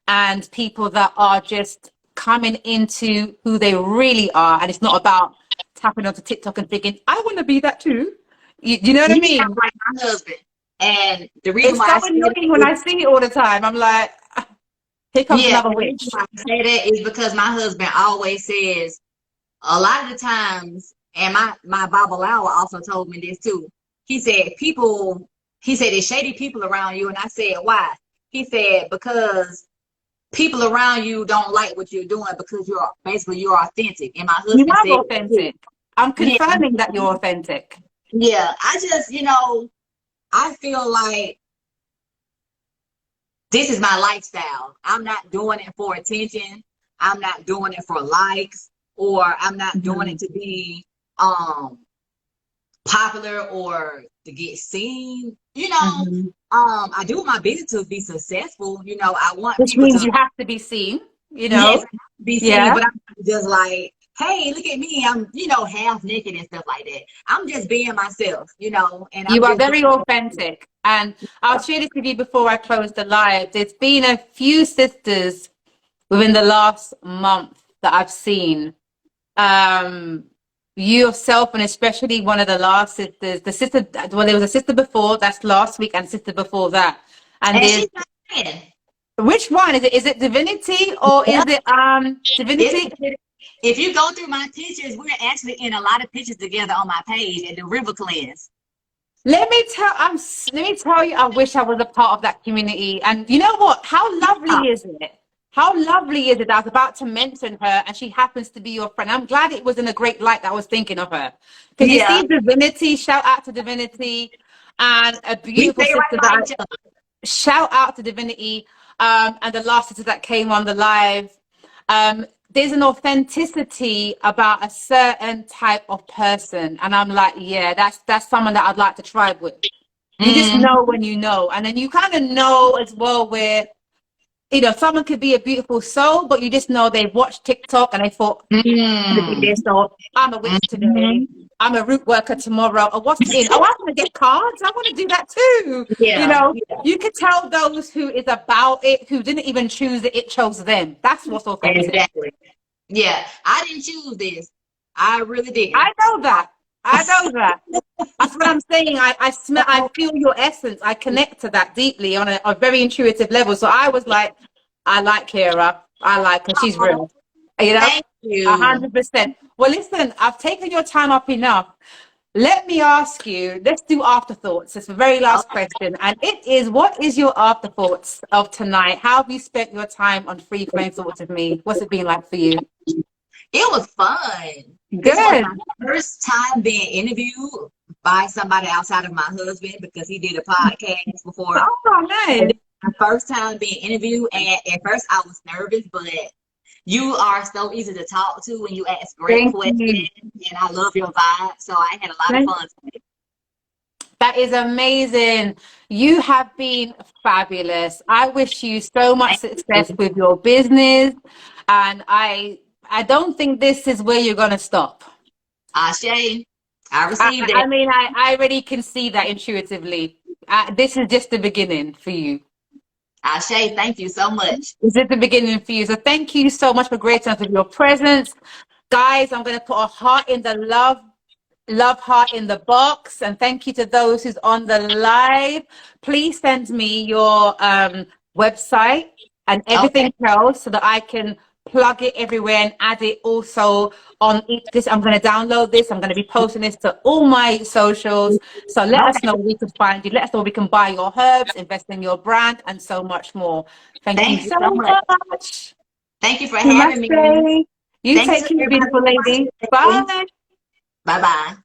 and people that are just coming into who they really are. And it's not about tapping onto TikTok and thinking, I want to be that too. You know what I You sound mean? like my husband. And the reason It's why so I say that annoying when is, I see it all the time. I'm like, here comes yeah, another the reason witch. why I say that is because my husband always says a lot of the times, and my Bible hour also told me this too. He said he said there's shady people around you, and I said why? He said because people around you don't like what you're doing because you're authentic. And my You husband are said, authentic. I'm yeah, confirming that you're authentic. yeah. I just I feel like this is my lifestyle. I'm not doing it for attention. I'm not doing it for likes, or I'm not doing Mm-hmm. it to be um popular or to get seen. Mm-hmm. I do my business to be successful. I want Which people means to, you have to be seen, you yes, know? be seen, Yeah. but I'm not just like, hey, look at me. I'm, half naked and stuff like that. I'm just being myself, and You I'm are just doing very authentic. And I'll share this with you before I close the live. There's been a few sisters within the last month that I've seen. Um, you yourself, and especially one of the last sisters, the sister, well, there was a sister before, that's last week, and sister before that. And and there's, she's not saying, which one is it? Is it Divinity or yeah, is it it's, Divinity? if you go through my pictures, we're actually in a lot of pictures together on my page at the River Cleanse. Let me tell you, I wish I was a part of that community. And you know what? How lovely is it? How lovely is it that I was about to mention her and she happens to be your friend? I'm glad it was in a great light that I was thinking of her. Because you Yeah, see, Divinity, shout out to Divinity, and a we beautiful stay right sister by that each other. shout out to Divinity, and the last sister that came on the live. There's an authenticity about a certain type of person, and I'm like, yeah, that's someone that I'd like to tribe with. You just Mm, know when you know, and then you kind of know as well where someone could be a beautiful soul, but you just know they've watched TikTok and they thought, I'm gonna be mm, this, or I'm a witch today, mhm. I'm a root worker tomorrow, or what's in? Oh, I want to get cards. I want to do that too. Yeah, You could tell those who is about it, who didn't even choose it, it chose them. That's what's authentic. exactly. Yeah, I didn't choose this. I really I didn't. know that. I know that. That's what I'm saying. I smell, I feel your essence. I connect to that deeply on a very intuitive level. So I was like, I like Kiera. I like her. She's Oh, real. You know, thank you. 100%. Well, listen, I've taken your time up enough. Let me ask you, let's do afterthoughts. It's the very Oh, last question. And it is, what is your afterthoughts of tonight? How have you spent your time on Free Flame Thoughts with me? What's it been like for you? it was fun. This was Good. my first time being interviewed by somebody outside of my husband because he did a podcast before. Oh, So nice. this was my first time being interviewed, and at first I was nervous, but you are so easy to talk to when you ask great Thank questions, you. and I love your vibe. So I had a lot of fun today. That is amazing. You have been fabulous. I wish you so much Thank success you. with your business. And I don't think this is where you're gonna stop. Ashe, I received it. I mean, I already can see that intuitively. This is just the beginning for you. Ashe, thank you so much. This is the beginning for you. So thank you so much for gracing us with your presence. Guys, I'm gonna put a heart in the love heart in the box, and thank you to those who's on the live. Please send me your website and Okay. everything else so that I can plug it everywhere and add it also on this. I'm going to download this. I'm going to be posting this to all my socials. So let us know Okay. where we can find you. Let us know where we can buy your herbs, invest in your brand, and so much more. Thank you Thank you so so much. much. Thank you for having me. Namaste. You Thank you take to care, everybody beautiful who watched lady. today. Bye. Bye bye.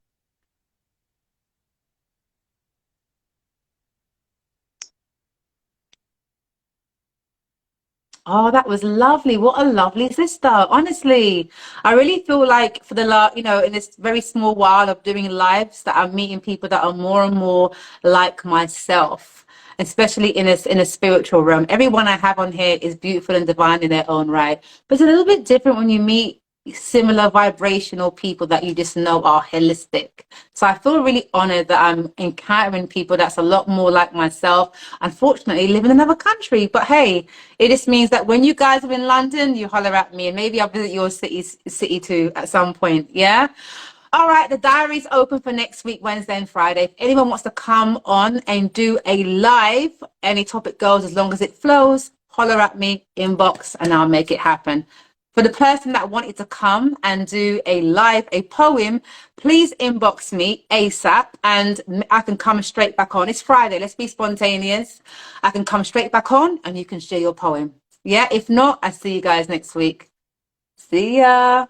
Oh, that was lovely. What a lovely sister. Honestly, I really feel like for the last, in this very small while of doing lives, that I'm meeting people that are more and more like myself, especially in a spiritual realm. Everyone I have on here is beautiful and divine in their own right. But it's a little bit different when you meet similar vibrational people that you just know are holistic. So I feel really honored that I'm encountering people that's a lot more like myself. Unfortunately, live in another country, but hey, it just means that when you guys are in London, you holler at me, and maybe I'll visit your city too at some point. Yeah. All right, the diary's open for next week, Wednesday and Friday. If anyone wants to come on and do a live, any topic goes as long as it flows, holler at me, inbox, and I'll make it happen. For the person that wanted to come and do a live, a poem, please inbox me ASAP and I can come straight back on. It's Friday. Let's be spontaneous. I can come straight back on and you can share your poem. Yeah. If not, I see you guys next week. See ya.